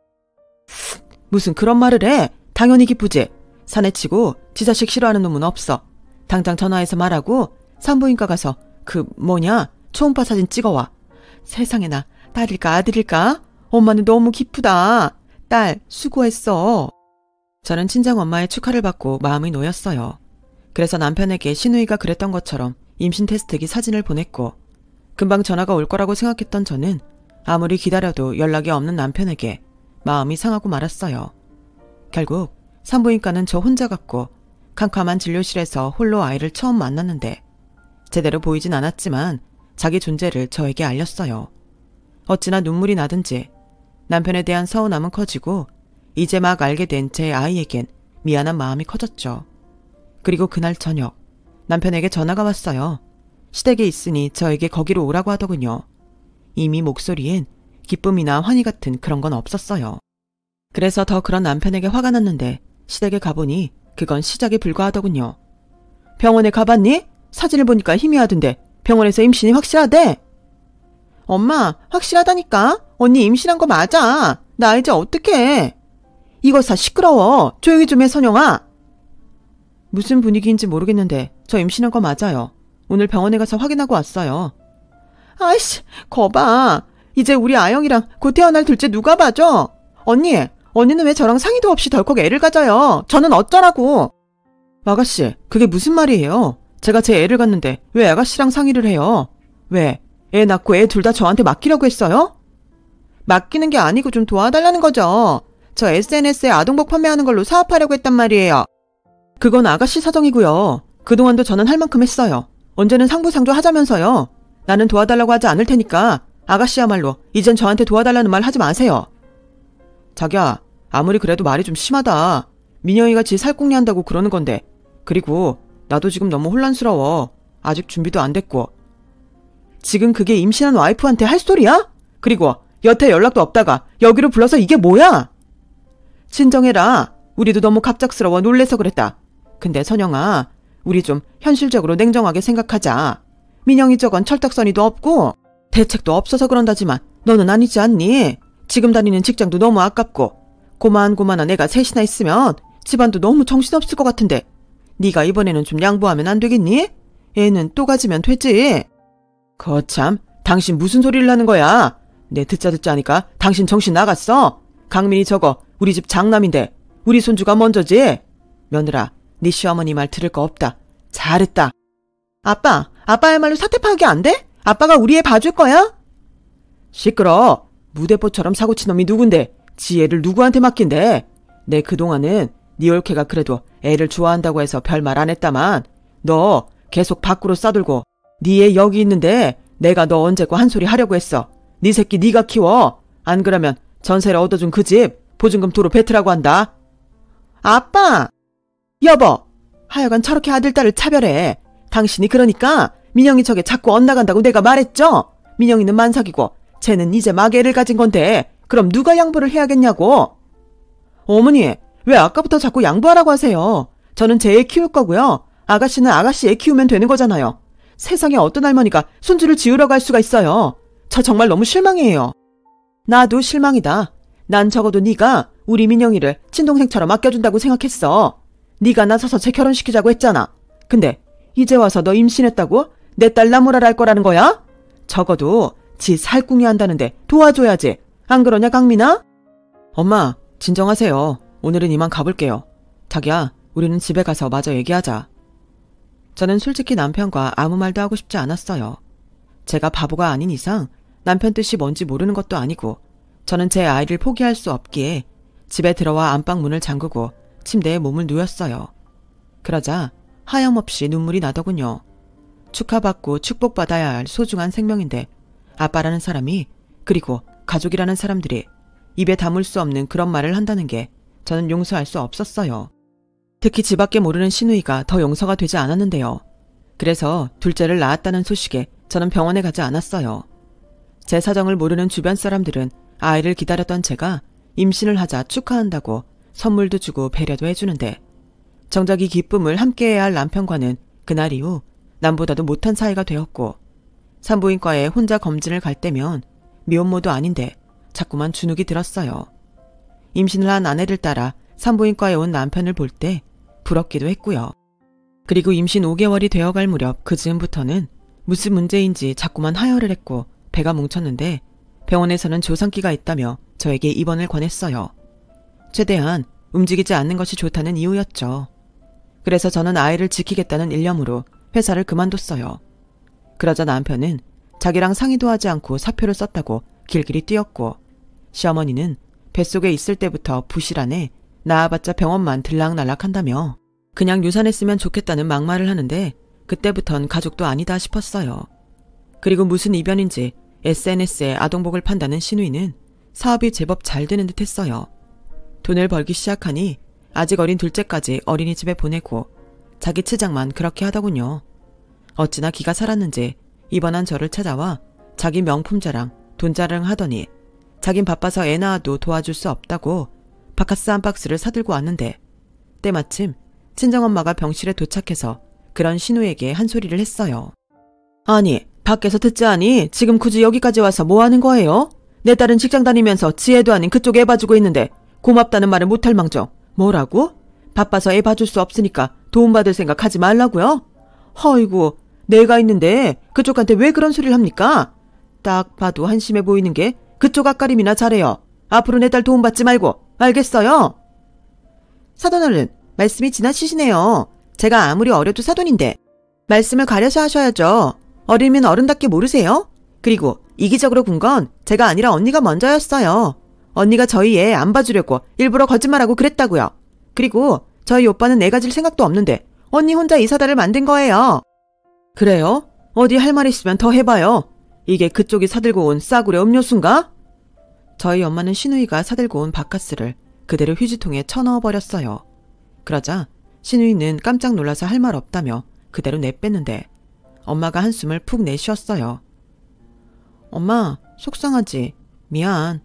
S1: 무슨 그런 말을 해. 당연히 기쁘지. 사내치고 지 자식 싫어하는 놈은 없어. 당장 전화해서 말하고 산부인과 가서 초음파 사진 찍어와. 세상에나, 딸일까 아들일까? 엄마는 너무 기쁘다. 딸 수고했어. 저는 친정엄마의 축하를 받고 마음이 놓였어요. 그래서 남편에게 시누이가 그랬던 것처럼 임신 테스트기 사진을 보냈고, 금방 전화가 올 거라고 생각했던 저는 아무리 기다려도 연락이 없는 남편에게 마음이 상하고 말았어요. 결국 산부인과는 저 혼자 갔고 캄캄한 진료실에서 홀로 아이를 처음 만났는데 제대로 보이진 않았지만 자기 존재를 저에게 알렸어요. 어찌나 눈물이 나든지 남편에 대한 서운함은 커지고 이제 막 알게 된 제 아이에겐 미안한 마음이 커졌죠. 그리고 그날 저녁 남편에게 전화가 왔어요. 시댁에 있으니 저에게 거기로 오라고 하더군요. 이미 목소리엔 기쁨이나 환희 같은 그런 건 없었어요. 그래서 더 그런 남편에게 화가 났는데 시댁에 가보니 그건 시작에 불과하더군요. 병원에 가봤니? 사진을 보니까 희미하던데 병원에서 임신이 확실하대. 엄마, 확실하다니까. 언니 임신한 거 맞아. 나 이제 어떡해. 이거 시끄러워. 조용히 좀 해, 선영아. 무슨 분위기인지 모르겠는데 저 임신한 거 맞아요. 오늘 병원에 가서 확인하고 왔어요. 아이씨, 거봐. 이제 우리 아영이랑 곧 태어날 둘째 누가 봐줘? 언니는 왜 저랑 상의도 없이 덜컥 애를 가져요? 저는 어쩌라고? 아가씨, 그게 무슨 말이에요? 제가 제 애를 갖는데 왜 아가씨랑 상의를 해요? 왜? 애 낳고 애 둘 다 저한테 맡기려고 했어요? 맡기는 게 아니고 좀 도와달라는 거죠. 저 SNS에 아동복 판매하는 걸로 사업하려고 했단 말이에요. 그건 아가씨 사정이고요. 그동안도 저는 할 만큼 했어요. 언제는 상부상조 하자면서요. 나는 도와달라고 하지 않을 테니까 아가씨야말로 이젠 저한테 도와달라는 말 하지 마세요. 자기야, 아무리 그래도 말이 좀 심하다. 민영이가 지 살궁리 한다고 그러는 건데. 그리고 나도 지금 너무 혼란스러워. 아직 준비도 안 됐고. 지금 그게 임신한 와이프한테 할 소리야? 그리고 여태 연락도 없다가 여기로 불러서 이게 뭐야? 진정해라. 우리도 너무 갑작스러워 놀래서 그랬다. 근데 선영아, 우리 좀 현실적으로 냉정하게 생각하자. 민영이 저건 철딱서니도 없고 대책도 없어서 그런다지만 너는 아니지 않니? 지금 다니는 직장도 너무 아깝고 고만고만한 애가 셋이나 있으면 집안도 너무 정신없을 것 같은데 네가 이번에는 좀 양보하면 안 되겠니? 애는 또 가지면 되지. 거참, 당신 무슨 소리를 하는 거야? 내 듣자 하니까 당신 정신 나갔어? 강민이 저거 우리 집 장남인데 우리 손주가 먼저지? 며느라, 네 시어머니 말 들을 거 없다. 잘했다. 아빠야말로 사태 파악이 안 돼? 아빠가 우리 애 봐줄 거야? 시끄러. 무대뽀처럼 사고친 놈이 누군데 지 애를 누구한테 맡긴대? 내 그동안은 네 올케가 그래도 애를 좋아한다고 해서 별말 안 했다만 너 계속 밖으로 싸들고 네 애 여기 있는데 내가 너 언제고 한 소리 하려고 했어. 네 새끼 네가 키워. 안 그러면 전세를 얻어준 그 집 보증금 도로 뱉으라고 한다. 아빠! 여보! 하여간 저렇게 아들딸을 차별해. 당신이 그러니까 민영이 저게 자꾸 엇나간다고 내가 말했죠? 민영이는 만삭이고 쟤는 이제 막 애를 가진 건데 그럼 누가 양보를 해야겠냐고. 어머니, 왜 아까부터 자꾸 양보하라고 하세요? 저는 제 애 키울 거고요. 아가씨는 아가씨 애 키우면 되는 거잖아요. 세상에 어떤 할머니가 손주를 지으려고 할 수가 있어요. 저 정말 너무 실망해요. 나도 실망이다. 난 적어도 네가 우리 민영이를 친동생처럼 아껴준다고 생각했어. 네가 나서서 제 결혼시키자고 했잖아. 근데 이제 와서 너 임신했다고 내 딸 나무랄 할 거라는 거야? 적어도 지 살궁리 한다는데 도와줘야지. 안 그러냐 강민아? 엄마, 진정하세요. 오늘은 이만 가볼게요. 자기야, 우리는 집에 가서 마저 얘기하자. 저는 솔직히 남편과 아무 말도 하고 싶지 않았어요. 제가 바보가 아닌 이상 남편 뜻이 뭔지 모르는 것도 아니고 저는 제 아이를 포기할 수 없기에 집에 들어와 안방 문을 잠그고 침대에 몸을 누웠어요. 그러자 하염없이 눈물이 나더군요. 축하받고 축복받아야 할 소중한 생명인데 아빠라는 사람이 그리고 가족이라는 사람들이 입에 담을 수 없는 그런 말을 한다는 게 저는 용서할 수 없었어요. 특히 지 밖에 모르는 시누이가 더 용서가 되지 않았는데요. 그래서 둘째를 낳았다는 소식에 저는 병원에 가지 않았어요. 제 사정을 모르는 주변 사람들은 아이를 기다렸던 제가 임신을 하자 축하한다고 선물도 주고 배려도 해주는데 정작 이 기쁨을 함께해야 할 남편과는 그날 이후 남보다도 못한 사이가 되었고 산부인과에 혼자 검진을 갈 때면 미혼모도 아닌데 자꾸만 주눅이 들었어요. 임신을 한 아내를 따라 산부인과에 온 남편을 볼 때 부럽기도 했고요. 그리고 임신 5개월이 되어갈 무렵 그 즈음부터는 무슨 문제인지 자꾸만 하혈을 했고 배가 뭉쳤는데 병원에서는 조상기가 있다며 저에게 입원을 권했어요. 최대한 움직이지 않는 것이 좋다는 이유였죠. 그래서 저는 아이를 지키겠다는 일념으로 회사를 그만뒀어요. 그러자 남편은 자기랑 상의도 하지 않고 사표를 썼다고 길길이 뛰었고 시어머니는 뱃속에 있을 때부터 부실하네 나아봤자 병원만 들락날락한다며 그냥 유산했으면 좋겠다는 막말을 하는데 그때부턴 가족도 아니다 싶었어요. 그리고 무슨 이변인지 SNS에 아동복을 판다는 시누이는 사업이 제법 잘 되는 듯 했어요. 돈을 벌기 시작하니 아직 어린 둘째까지 어린이집에 보내고 자기 치장만 그렇게 하더군요. 어찌나 기가 살았는지 입원한 저를 찾아와 자기 명품 자랑, 돈 자랑 하더니 자긴 바빠서 애 낳아도 도와줄 수 없다고 바카스 한 박스를 사들고 왔는데 때마침 친정엄마가 병실에 도착해서 그런 시누에게 한 소리를 했어요. 아니, 밖에서 듣지 않니? 지금 굳이 여기까지 와서 뭐 하는 거예요? 내 딸은 직장 다니면서 지혜도 아닌 그쪽 애 봐주고 있는데 고맙다는 말을 못할 망정. 뭐라고? 바빠서 애 봐줄 수 없으니까 도움받을 생각 하지 말라고요? 허이고, 내가 있는데 그쪽한테 왜 그런 소리를 합니까? 딱 봐도 한심해 보이는 게 그쪽 앞가림이나 잘해요. 앞으로 내 딸 도움받지 말고 알겠어요? 사돈어른, 말씀이 지나치시네요. 제가 아무리 어려도 사돈인데 말씀을 가려서 하셔야죠. 어리면 어른답게 모르세요? 그리고 이기적으로 군 건 제가 아니라 언니가 먼저였어요. 언니가 저희 애 안 봐주려고 일부러 거짓말하고 그랬다고요. 그리고 저희 오빠는 애 가질 생각도 없는데 언니 혼자 이 사달을 만든 거예요. 그래요? 어디 할 말 있으면 더 해봐요. 이게 그쪽이 사들고 온 싸구려 음료수인가? 저희 엄마는 신우이가 사들고 온 바카스를 그대로 휴지통에 쳐넣어버렸어요. 그러자 신우이는 깜짝 놀라서 할 말 없다며 그대로 내뺐는데 엄마가 한숨을 푹 내쉬었어요. 엄마, 속상하지? 미안.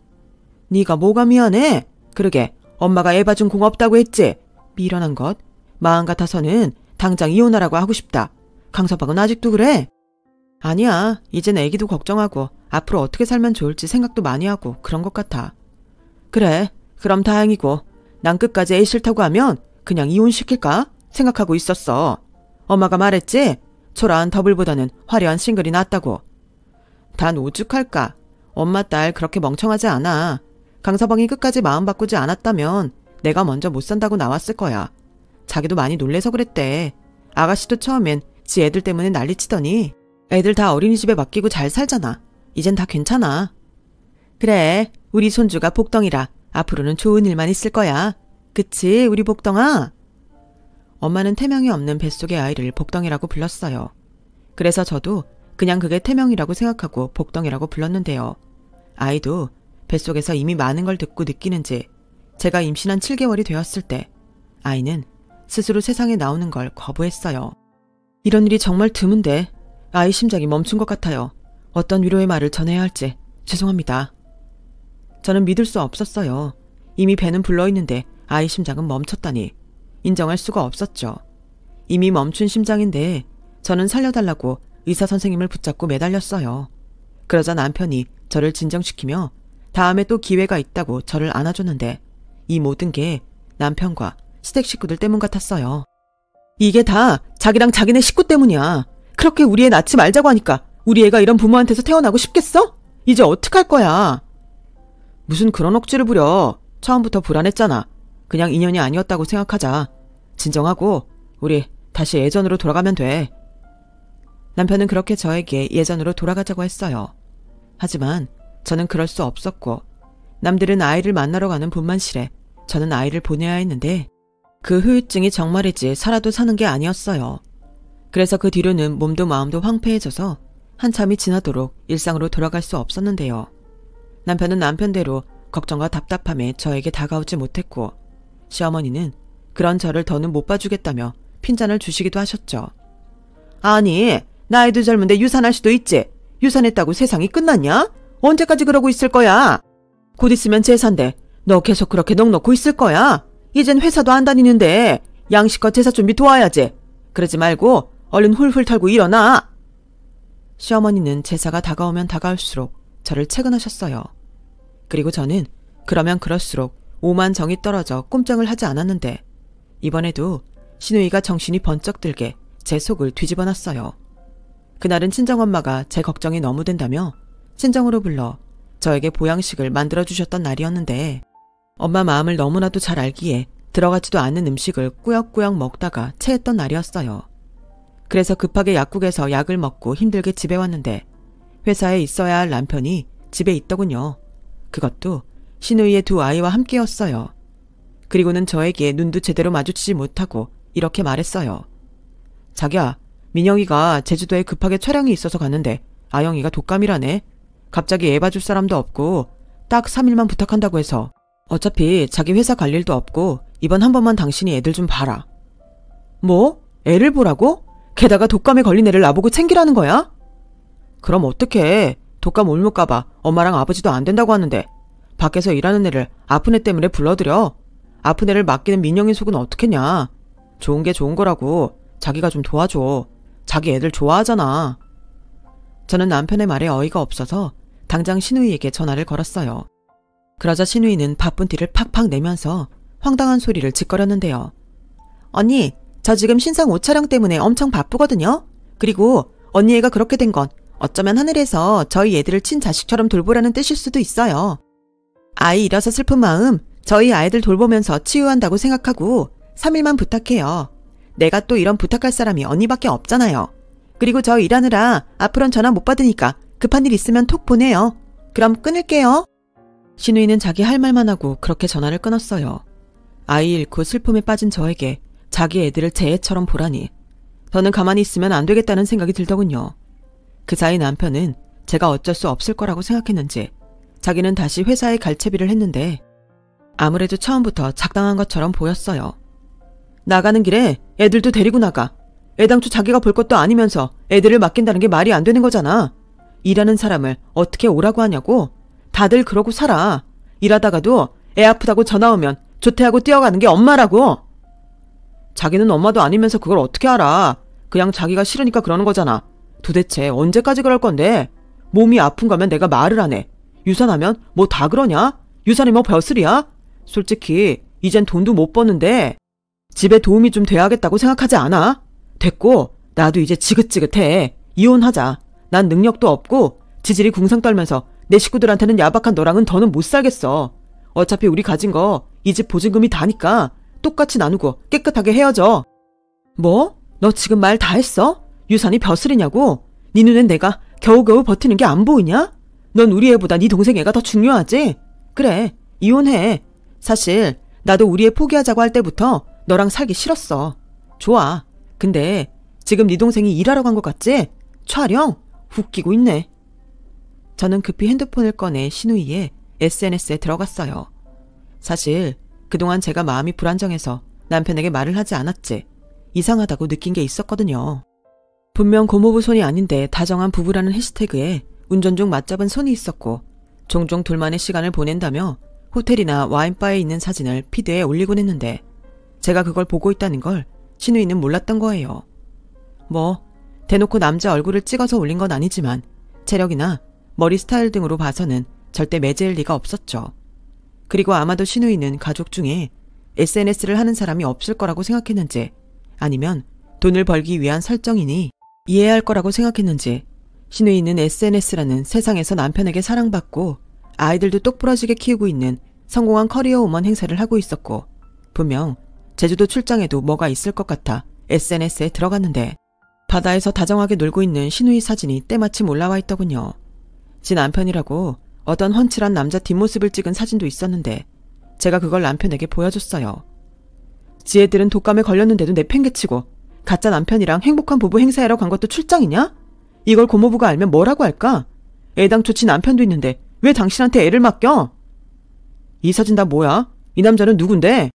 S1: 네가 뭐가 미안해? 그러게 엄마가 애 봐준 공 없다고 했지? 미련한 것. 마음 같아서는 당장 이혼하라고 하고 싶다. 강서방은 아직도 그래? 아니야. 이젠 애기도 걱정하고 앞으로 어떻게 살면 좋을지 생각도 많이 하고 그런 것 같아. 그래. 그럼 다행이고 난 끝까지 애 싫다고 하면 그냥 이혼시킬까 생각하고 있었어. 엄마가 말했지? 초라한 더블보다는 화려한 싱글이 낫다고. 단 오죽할까. 엄마 딸 그렇게 멍청하지 않아. 강서방이 끝까지 마음 바꾸지 않았다면 내가 먼저 못 산다고 나왔을 거야. 자기도 많이 놀래서 그랬대. 아가씨도 처음엔 지 애들 때문에 난리치더니 애들 다 어린이집에 맡기고 잘 살잖아. 이젠 다 괜찮아. 그래, 우리 손주가 복덩이라 앞으로는 좋은 일만 있을 거야. 그치, 우리 복덩아? 엄마는 태명이 없는 뱃속의 아이를 복덩이라고 불렀어요. 그래서 저도 그냥 그게 태명이라고 생각하고 복덩이라고 불렀는데요. 아이도 뱃속에서 이미 많은 걸 듣고 느끼는지 제가 임신한 7개월이 되었을 때 아이는 스스로 세상에 나오는 걸 거부했어요. 이런 일이 정말 드문데 아이 심장이 멈춘 것 같아요. 어떤 위로의 말을 전해야 할지 죄송합니다. 저는 믿을 수 없었어요. 이미 배는 불러있는데 아이 심장은 멈췄다니 인정할 수가 없었죠. 이미 멈춘 심장인데 저는 살려달라고 의사 선생님을 붙잡고 매달렸어요. 그러자 남편이 저를 진정시키며 다음에 또 기회가 있다고 저를 안아줬는데 이 모든 게 남편과 시댁 식구들 때문 같았어요. 이게 다 자기랑 자기네 식구 때문이야. 그렇게 우리 애 낳지 말자고 하니까 우리 애가 이런 부모한테서 태어나고 싶겠어? 이제 어떡할 거야? 무슨 그런 억지를 부려. 처음부터 불안했잖아. 그냥 인연이 아니었다고 생각하자. 진정하고 우리 다시 예전으로 돌아가면 돼. 남편은 그렇게 저에게 예전으로 돌아가자고 했어요. 하지만 저는 그럴 수 없었고 남들은 아이를 만나러 가는 분만실에 저는 아이를 보내야 했는데 그 후유증이 정말이지 살아도 사는 게 아니었어요. 그래서 그 뒤로는 몸도 마음도 황폐해져서 한참이 지나도록 일상으로 돌아갈 수 없었는데요. 남편은 남편대로 걱정과 답답함에 저에게 다가오지 못했고 시어머니는 그런 저를 더는 못 봐주겠다며 핀잔을 주시기도 하셨죠. 아니, 나이도 젊은데 유산할 수도 있지. 유산했다고 세상이 끝났냐? 언제까지 그러고 있을 거야? 곧 있으면 제사인데 너 계속 그렇게 넋놓고 있을 거야? 이젠 회사도 안 다니는데 양식껏 제사 준비 도와야지. 그러지 말고 얼른 훌훌 털고 일어나. 시어머니는 제사가 다가오면 다가올수록 저를 채근하셨어요. 그리고 저는 그러면 그럴수록 오만정이 떨어져 꼼짝을 하지 않았는데 이번에도 신우이가 정신이 번쩍 들게 제 속을 뒤집어 놨어요. 그날은 친정엄마가 제 걱정이 너무 된다며 친정으로 불러 저에게 보양식을 만들어주셨던 날이었는데 엄마 마음을 너무나도 잘 알기에 들어가지도 않는 음식을 꾸역꾸역 먹다가 체했던 날이었어요. 그래서 급하게 약국에서 약을 먹고 힘들게 집에 왔는데 회사에 있어야 할 남편이 집에 있더군요. 그것도 신우이의 두 아이와 함께였어요. 그리고는 저에게 눈도 제대로 마주치지 못하고 이렇게 말했어요. 자기야, 민영이가 제주도에 급하게 촬영이 있어서 갔는데 아영이가 독감이라네. 갑자기 애 봐줄 사람도 없고 딱 3일만 부탁한다고 해서 어차피 자기 회사 갈 일도 없고 이번 한 번만 당신이 애들 좀 봐라. 뭐? 애를 보라고? 게다가 독감에 걸린 애를 나보고 챙기라는 거야? 그럼 어떡해. 독감 옮을까봐 엄마랑 아버지도 안 된다고 하는데 밖에서 일하는 애를 아픈 애 때문에 불러들여. 아픈 애를 맡기는 민영이 속은 어떡했냐. 좋은 게 좋은 거라고. 자기가 좀 도와줘. 자기 애들 좋아하잖아. 저는 남편의 말에 어이가 없어서 당장 신우이에게 전화를 걸었어요. 그러자 신우이는 바쁜 티를 팍팍 내면서 황당한 소리를 짓거렸는데요. 언니, 저 지금 신상 옷 촬영 때문에 엄청 바쁘거든요. 그리고 언니 애가 그렇게 된 건 어쩌면 하늘에서 저희 애들을 친자식처럼 돌보라는 뜻일 수도 있어요. 아이 잃어서 슬픈 마음 저희 아이들 돌보면서 치유한다고 생각하고 3일만 부탁해요. 내가 또 이런 부탁할 사람이 언니밖에 없잖아요. 그리고 저 일하느라 앞으로는 전화 못 받으니까 급한 일 있으면 톡 보내요. 그럼 끊을게요. 신우이는 자기 할 말만 하고 그렇게 전화를 끊었어요. 아이 잃고 슬픔에 빠진 저에게 자기 애들을 제 애처럼 보라니 저는 가만히 있으면 안 되겠다는 생각이 들더군요. 그 사이 남편은 제가 어쩔 수 없을 거라고 생각했는지 자기는 다시 회사에 갈채비를 했는데 아무래도 처음부터 작당한 것처럼 보였어요. 나가는 길에 애들도 데리고 나가. 애당초 자기가 볼 것도 아니면서 애들을 맡긴다는 게 말이 안 되는 거잖아. 일하는 사람을 어떻게 오라고 하냐고. 다들 그러고 살아. 일하다가도 애 아프다고 전화 오면 조퇴하고 뛰어가는 게 엄마라고. 자기는 엄마도 아니면서 그걸 어떻게 알아. 그냥 자기가 싫으니까 그러는 거잖아. 도대체 언제까지 그럴 건데. 몸이 아픈 거면 내가 말을 안 해. 유산하면 뭐 다 그러냐? 유산이 뭐 벼슬이야? 솔직히 이젠 돈도 못 버는데 집에 도움이 좀 돼야겠다고 생각하지 않아? 됐고 나도 이제 지긋지긋해. 이혼하자. 난 능력도 없고 지질이 궁상 떨면서 내 식구들한테는 야박한 너랑은 더는 못 살겠어. 어차피 우리 가진 거 이 집 보증금이 다니까 똑같이 나누고 깨끗하게 헤어져. 뭐? 너 지금 말 다 했어? 유산이 벼슬이냐고? 네 눈엔 내가 겨우겨우 버티는 게 안 보이냐? 넌 우리 애보다 네 동생 애가 더 중요하지? 그래, 이혼해. 사실 나도 우리 애 포기하자고 할 때부터 너랑 살기 싫었어. 좋아. 근데 지금 네 동생이 일하러 간 것 같지? 촬영? 웃기고 있네. 저는 급히 핸드폰을 꺼내 신우이의 SNS에 들어갔어요. 사실 그동안 제가 마음이 불안정해서 남편에게 말을 하지 않았지. 이상하다고 느낀 게 있었거든요. 분명 고모부 손이 아닌데 다정한 부부라는 해시태그에 운전 중 맞잡은 손이 있었고 종종 둘만의 시간을 보낸다며 호텔이나 와인바에 있는 사진을 피드에 올리곤 했는데 제가 그걸 보고 있다는 걸 신우이는 몰랐던 거예요. 뭐 대놓고 남자 얼굴을 찍어서 올린 건 아니지만 체력이나 머리 스타일 등으로 봐서는 절대 매제일 리가 없었죠. 그리고 아마도 신우이는 가족 중에 SNS를 하는 사람이 없을 거라고 생각했는지 아니면 돈을 벌기 위한 설정이니 이해할 거라고 생각했는지 신우이는 SNS라는 세상에서 남편에게 사랑받고 아이들도 똑부러지게 키우고 있는 성공한 커리어 우먼 행세를 하고 있었고 분명 제주도 출장에도 뭐가 있을 것 같아 SNS에 들어갔는데 바다에서 다정하게 놀고 있는 신우이 사진이 때마침 올라와 있더군요. 지 남편이라고 어떤 훤칠한 남자 뒷모습을 찍은 사진도 있었는데 제가 그걸 남편에게 보여줬어요. 지 애들은 독감에 걸렸는데도 내팽개치고 가짜 남편이랑 행복한 부부 행사하러 간 것도 출장이냐? 이걸 고모부가 알면 뭐라고 할까? 애당초 지 남편도 있는데 왜 당신한테 애를 맡겨? 이 사진 다 뭐야? 이 남자는 누군데?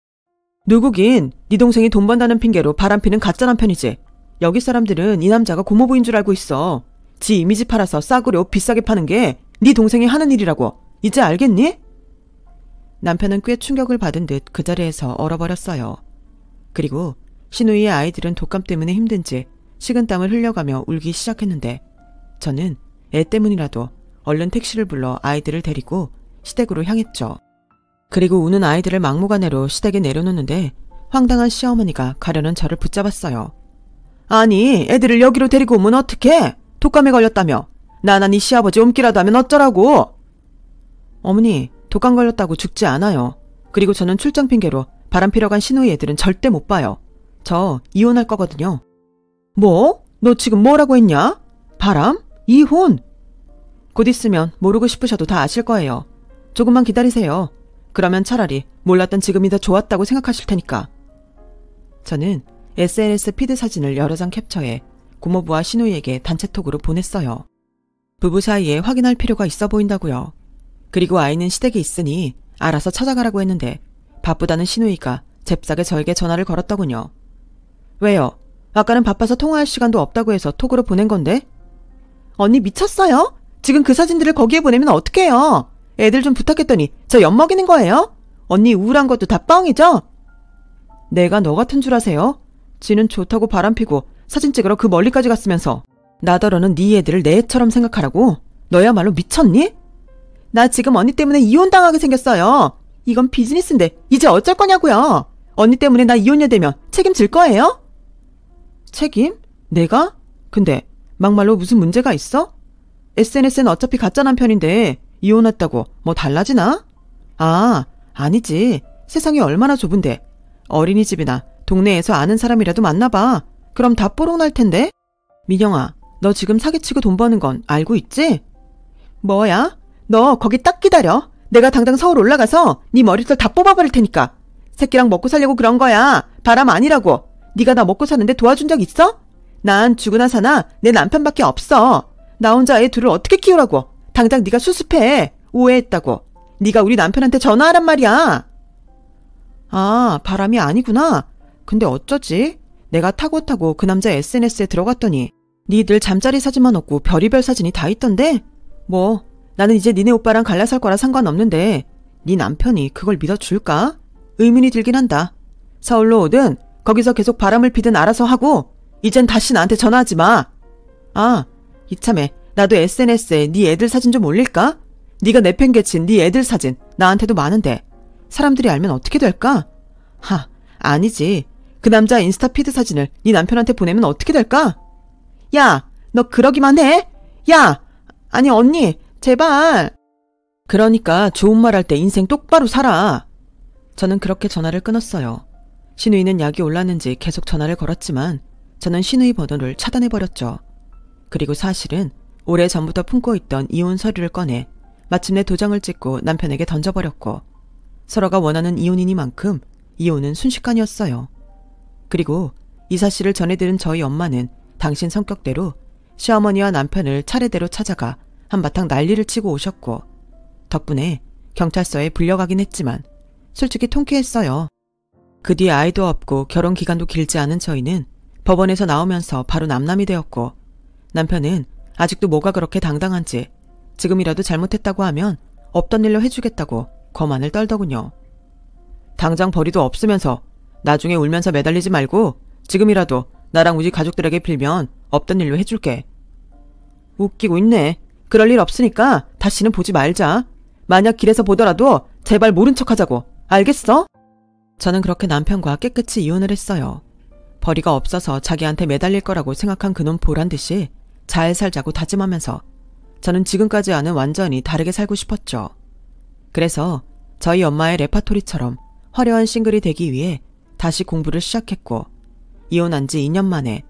S1: 누구긴 네 동생이 돈 번다는 핑계로 바람피는 가짜 남편이지. 여기 사람들은 이 남자가 고모부인 줄 알고 있어. 지 이미지 팔아서 싸구려 옷 비싸게 파는 게 네 동생이 하는 일이라고. 이제 알겠니? 남편은 꽤 충격을 받은 듯 그 자리에서 얼어버렸어요. 그리고 신우이의 아이들은 독감 때문에 힘든지 식은땀을 흘려가며 울기 시작했는데 저는 애 때문이라도 얼른 택시를 불러 아이들을 데리고 시댁으로 향했죠. 그리고 우는 아이들을 막무가내로 시댁에 내려놓는데 황당한 시어머니가 가려는 저를 붙잡았어요. 아니 애들을 여기로 데리고 오면 어떡해? 독감에 걸렸다며. 나나 네 시아버지 옮기라도 하면 어쩌라고. 어머니 독감 걸렸다고 죽지 않아요. 그리고 저는 출장 핑계로 바람피러 간 신우이 애들은 절대 못 봐요. 저 이혼할 거거든요. 뭐? 너 지금 뭐라고 했냐? 바람? 이혼? 곧 있으면 모르고 싶으셔도 다 아실 거예요. 조금만 기다리세요. 그러면 차라리 몰랐던 지금이 더 좋았다고 생각하실 테니까. 저는 SNS 피드 사진을 여러 장 캡처해 고모부와 신우이에게 단체톡으로 보냈어요. 부부 사이에 확인할 필요가 있어 보인다고요. 그리고 아이는 시댁에 있으니 알아서 찾아가라고 했는데 바쁘다는 신우이가 잽싸게 저에게 전화를 걸었더군요. 왜요? 아까는 바빠서 통화할 시간도 없다고 해서 톡으로 보낸 건데? 언니 미쳤어요? 지금 그 사진들을 거기에 보내면 어떡해요? 애들 좀 부탁했더니 저 엿먹이는 거예요? 언니 우울한 것도 다 뻥이죠? 내가 너 같은 줄 아세요? 지는 좋다고 바람피고 사진 찍으러 그 멀리까지 갔으면서 나더러는 네 애들을 내 애처럼 생각하라고? 너야말로 미쳤니? 나 지금 언니 때문에 이혼당하게 생겼어요. 이건 비즈니스인데 이제 어쩔 거냐고요. 언니 때문에 나 이혼녀 되면 책임질 거예요? 책임? 내가? 근데 막말로 무슨 문제가 있어? SNS는 어차피 가짜 남편인데 이혼했다고 뭐 달라지나? 아, 아니지. 세상이 얼마나 좁은데 어린이집이나 동네에서 아는 사람이라도 만나봐. 그럼 다 뽀록 날 텐데? 민영아, 너 지금 사기치고 돈 버는 건 알고 있지? 뭐야? 너 거기 딱 기다려. 내가 당장 서울 올라가서 네 머리털 다 뽑아버릴 테니까. 새끼랑 먹고 살려고 그런 거야. 바람 아니라고. 네가 나 먹고 사는데 도와준 적 있어? 난 죽으나 사나 내 남편밖에 없어. 나 혼자 애 둘을 어떻게 키우라고. 당장 네가 수습해. 오해했다고. 네가 우리 남편한테 전화하란 말이야. 아, 바람이 아니구나. 근데 어쩌지? 내가 타고 그 남자 SNS에 들어갔더니 니들 잠자리 사진만 없고 별의별 사진이 다 있던데? 뭐 나는 이제 니네 오빠랑 갈라설 거라 상관없는데 네 남편이 그걸 믿어줄까? 의문이 들긴 한다. 서울로 오든 거기서 계속 바람을 피든 알아서 하고 이젠 다시 나한테 전화하지 마. 아, 이참에 나도 SNS에 네 애들 사진 좀 올릴까? 네가 내팽개친 네 애들 사진 나한테도 많은데 사람들이 알면 어떻게 될까? 하, 아니지. 그 남자 인스타 피드 사진을 네 남편한테 보내면 어떻게 될까? 야, 너 그러기만 해? 야, 아니 언니, 제발. 그러니까 좋은 말 할 때 인생 똑바로 살아. 저는 그렇게 전화를 끊었어요. 신우이는 약이 올랐는지 계속 전화를 걸었지만 저는 신우이 번호를 차단해버렸죠. 그리고 사실은 오래전부터 품고 있던 이혼 서류를 꺼내 마침내 도장을 찍고 남편에게 던져버렸고 서로가 원하는 이혼이니만큼 이혼은 순식간이었어요. 그리고 이 사실을 전해들은 저희 엄마는 당신 성격대로 시어머니와 남편을 차례대로 찾아가 한바탕 난리를 치고 오셨고 덕분에 경찰서에 불려가긴 했지만 솔직히 통쾌했어요. 그 뒤에 아이도 없고 결혼 기간도 길지 않은 저희는 법원에서 나오면서 바로 남남이 되었고 남편은 아직도 뭐가 그렇게 당당한지 지금이라도 잘못했다고 하면 없던 일로 해주겠다고 거만을 떨더군요. 당장 벌이도 없으면서 나중에 울면서 매달리지 말고 지금이라도 나랑 우리 가족들에게 빌면 없던 일로 해줄게. 웃기고 있네. 그럴 일 없으니까 다시는 보지 말자. 만약 길에서 보더라도 제발 모른 척하자고. 알겠어? 저는 그렇게 남편과 깨끗이 이혼을 했어요. 벌이가 없어서 자기한테 매달릴 거라고 생각한 그놈 보란 듯이 잘 살자고 다짐하면서 저는 지금까지와는 완전히 다르게 살고 싶었죠. 그래서 저희 엄마의 레파토리처럼 화려한 싱글이 되기 위해 다시 공부를 시작했고 이혼한 지 2년 만에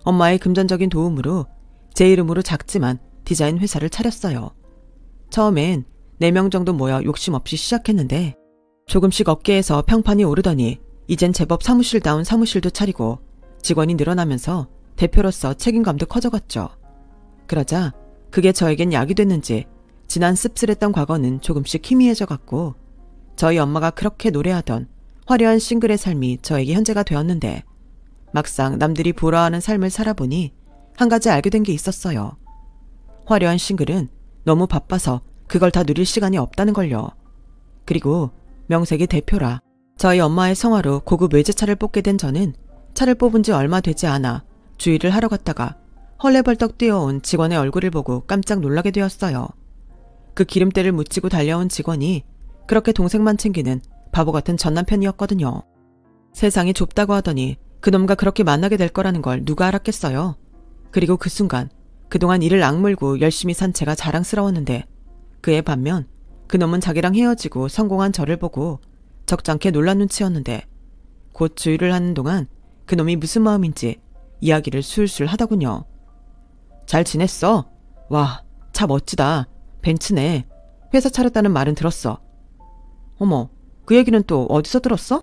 S1: 엄마의 금전적인 도움으로 제 이름으로 작지만 디자인 회사를 차렸어요. 처음엔 4명 정도 모여 욕심 없이 시작했는데 조금씩 어깨에서 평판이 오르더니 이젠 제법 사무실다운 사무실도 차리고 직원이 늘어나면서 대표로서 책임감도 커져갔죠. 그러자 그게 저에겐 약이 됐는지 지난 씁쓸했던 과거는 조금씩 희미해져 갔고 저희 엄마가 그렇게 노래하던 화려한 싱글의 삶이 저에게 현재가 되었는데 막상 남들이 부러워하는 삶을 살아보니 한 가지 알게 된 게 있었어요. 화려한 싱글은 너무 바빠서 그걸 다 누릴 시간이 없다는 걸요. 그리고 명색이 대표라 저희 엄마의 성화로 고급 외제차를 뽑게 된 저는 차를 뽑은 지 얼마 되지 않아 주의를 하러 갔다가 헐레벌떡 뛰어온 직원의 얼굴을 보고 깜짝 놀라게 되었어요. 그 기름때를 묻히고 달려온 직원이 그렇게 동생만 챙기는 바보 같은 전남편이었거든요. 세상이 좁다고 하더니 그놈과 그렇게 만나게 될 거라는 걸 누가 알았겠어요. 그리고 그 순간 그동안 이를 악물고 열심히 산 제가 자랑스러웠는데 그에 반면 그놈은 자기랑 헤어지고 성공한 저를 보고 적잖게 놀란 눈치였는데 곧 주의를 하는 동안 그놈이 무슨 마음인지 이야기를 술술 하더군요. 잘 지냈어? 와, 차 멋지다. 벤츠네. 회사 차렸다는 말은 들었어. 어머, 그 얘기는 또 어디서 들었어?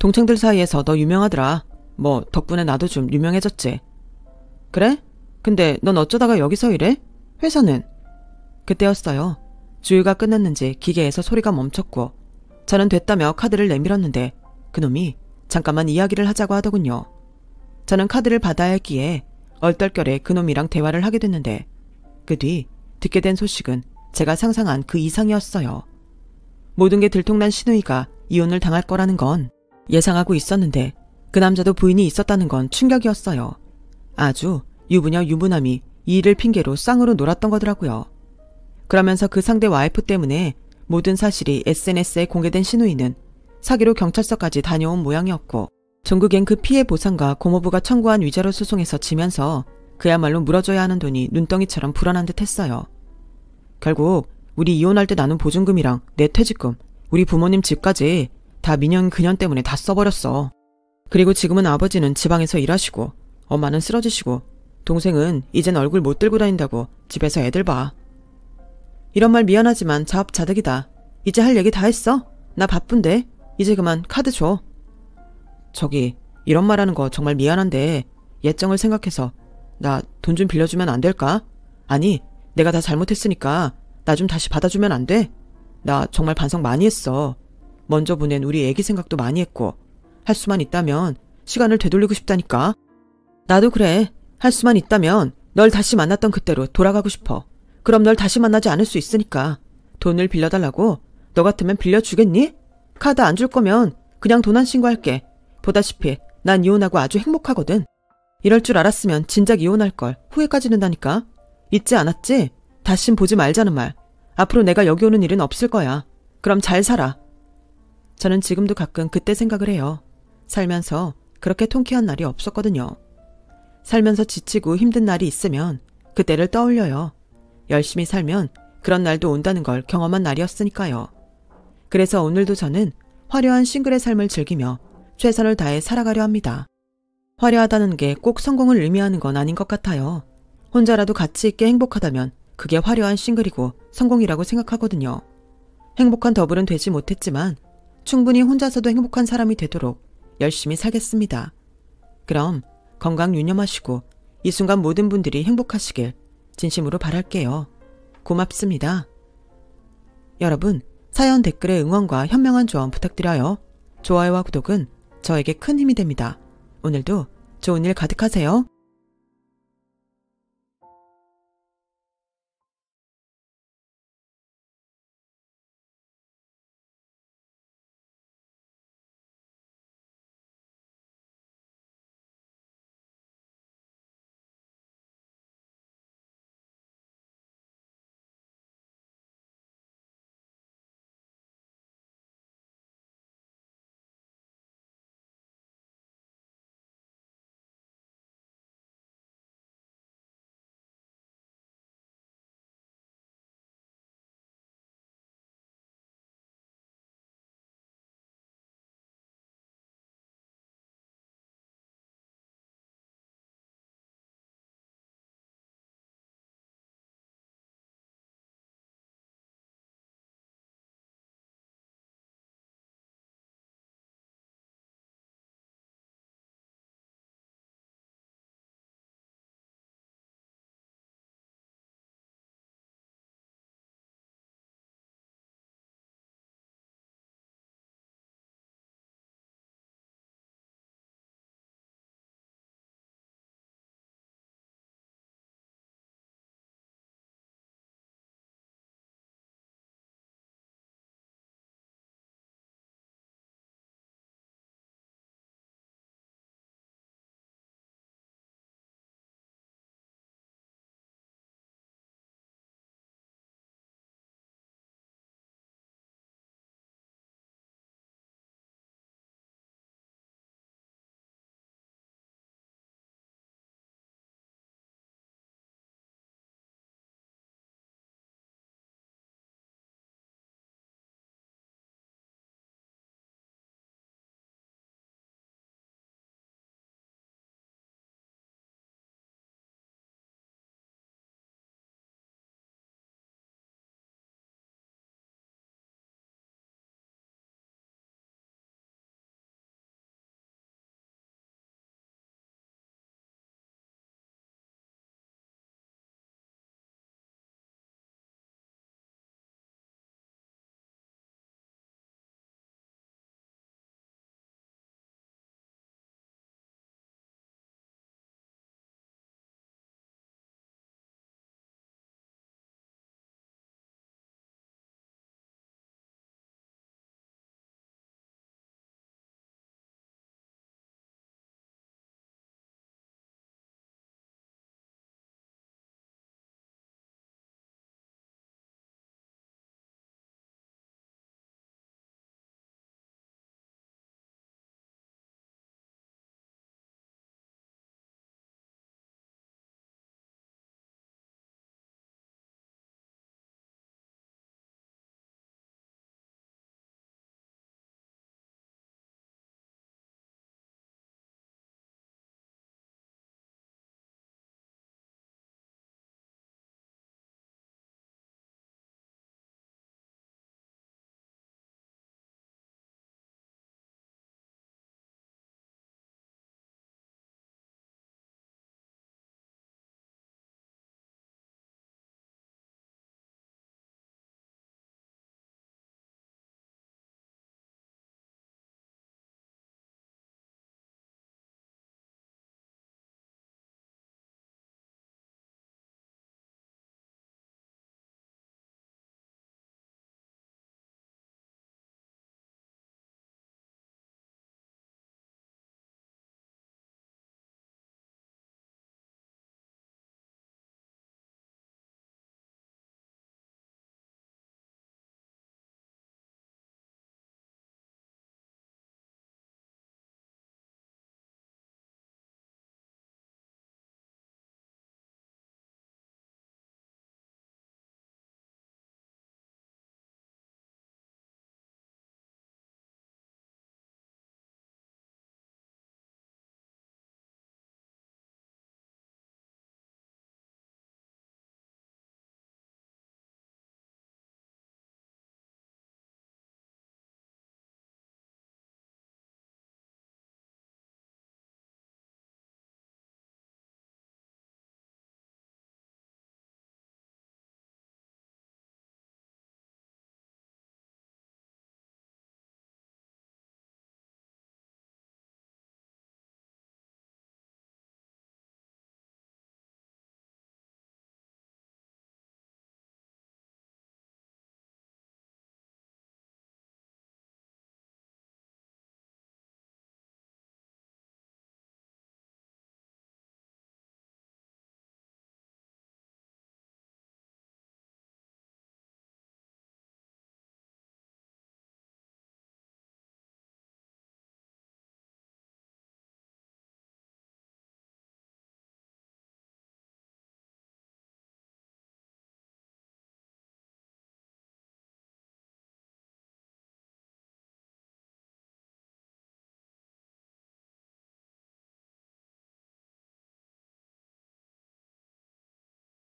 S1: 동창들 사이에서 너 유명하더라. 뭐 덕분에 나도 좀 유명해졌지. 그래? 근데 넌 어쩌다가 여기서 일해? 회사는? 그때였어요. 주유가 끝났는지 기계에서 소리가 멈췄고 저는 됐다며 카드를 내밀었는데 그놈이 잠깐만 이야기를 하자고 하더군요. 저는 카드를 받아야 했기에 얼떨결에 그놈이랑 대화를 하게 됐는데 그 뒤 듣게 된 소식은 제가 상상한 그 이상이었어요. 모든 게 들통난 신우이가 이혼을 당할 거라는 건 예상하고 있었는데 그 남자도 부인이 있었다는 건 충격이었어요. 아주 유부녀 유부남이 이 일을 핑계로 쌍으로 놀았던 거더라고요. 그러면서 그 상대 와이프 때문에 모든 사실이 SNS에 공개된 신우이는 사기로 경찰서까지 다녀온 모양이었고 종국엔 그 피해 보상과 고모부가 청구한 위자료 소송에서 지면서 그야말로 물어줘야 하는 돈이 눈덩이처럼 불어난 듯 했어요. 결국 우리 이혼할 때 나눈 보증금이랑 내 퇴직금, 우리 부모님 집까지 다 민영 그년 때문에 다 써버렸어. 그리고 지금은 아버지는 지방에서 일하시고 엄마는 쓰러지시고 동생은 이젠 얼굴 못 들고 다닌다고 집에서 애들 봐. 이런 말 미안하지만 자업자득이다. 이제 할 얘기 다 했어. 나 바쁜데 이제 그만 카드 줘. 저기 이런 말하는 거 정말 미안한데 예정을 생각해서 나 돈 좀 빌려주면 안 될까? 아니, 내가 다 잘못했으니까 나 좀 다시 받아주면 안 돼? 나 정말 반성 많이 했어. 먼저 보낸 우리 애기 생각도 많이 했고 할 수만 있다면 시간을 되돌리고 싶다니까. 나도 그래. 할 수만 있다면 널 다시 만났던 그때로 돌아가고 싶어. 그럼 널 다시 만나지 않을 수 있으니까. 돈을 빌려달라고? 너 같으면 빌려주겠니? 카드 안 줄 거면 그냥 도난 신고할게. 보다시피 난 이혼하고 아주 행복하거든. 이럴 줄 알았으면 진작 이혼할걸. 후회까지 는다니까. 잊지 않았지? 다신 보지 말자는 말. 앞으로 내가 여기 오는 일은 없을 거야. 그럼 잘 살아. 저는 지금도 가끔 그때 생각을 해요. 살면서 그렇게 통쾌한 날이 없었거든요. 살면서 지치고 힘든 날이 있으면 그때를 떠올려요. 열심히 살면 그런 날도 온다는 걸 경험한 날이었으니까요. 그래서 오늘도 저는 화려한 싱글의 삶을 즐기며 최선을 다해 살아가려 합니다. 화려하다는 게 꼭 성공을 의미하는 건 아닌 것 같아요. 혼자라도 가치 있게 행복하다면 그게 화려한 싱글이고 성공이라고 생각하거든요. 행복한 더블은 되지 못했지만 충분히 혼자서도 행복한 사람이 되도록 열심히 살겠습니다. 그럼 건강 유념하시고 이 순간 모든 분들이 행복하시길 진심으로 바랄게요. 고맙습니다. 여러분, 사연 댓글에 응원과 현명한 조언 부탁드려요. 좋아요와 구독은 저에게 큰 힘이 됩니다. 오늘도 좋은 일 가득하세요.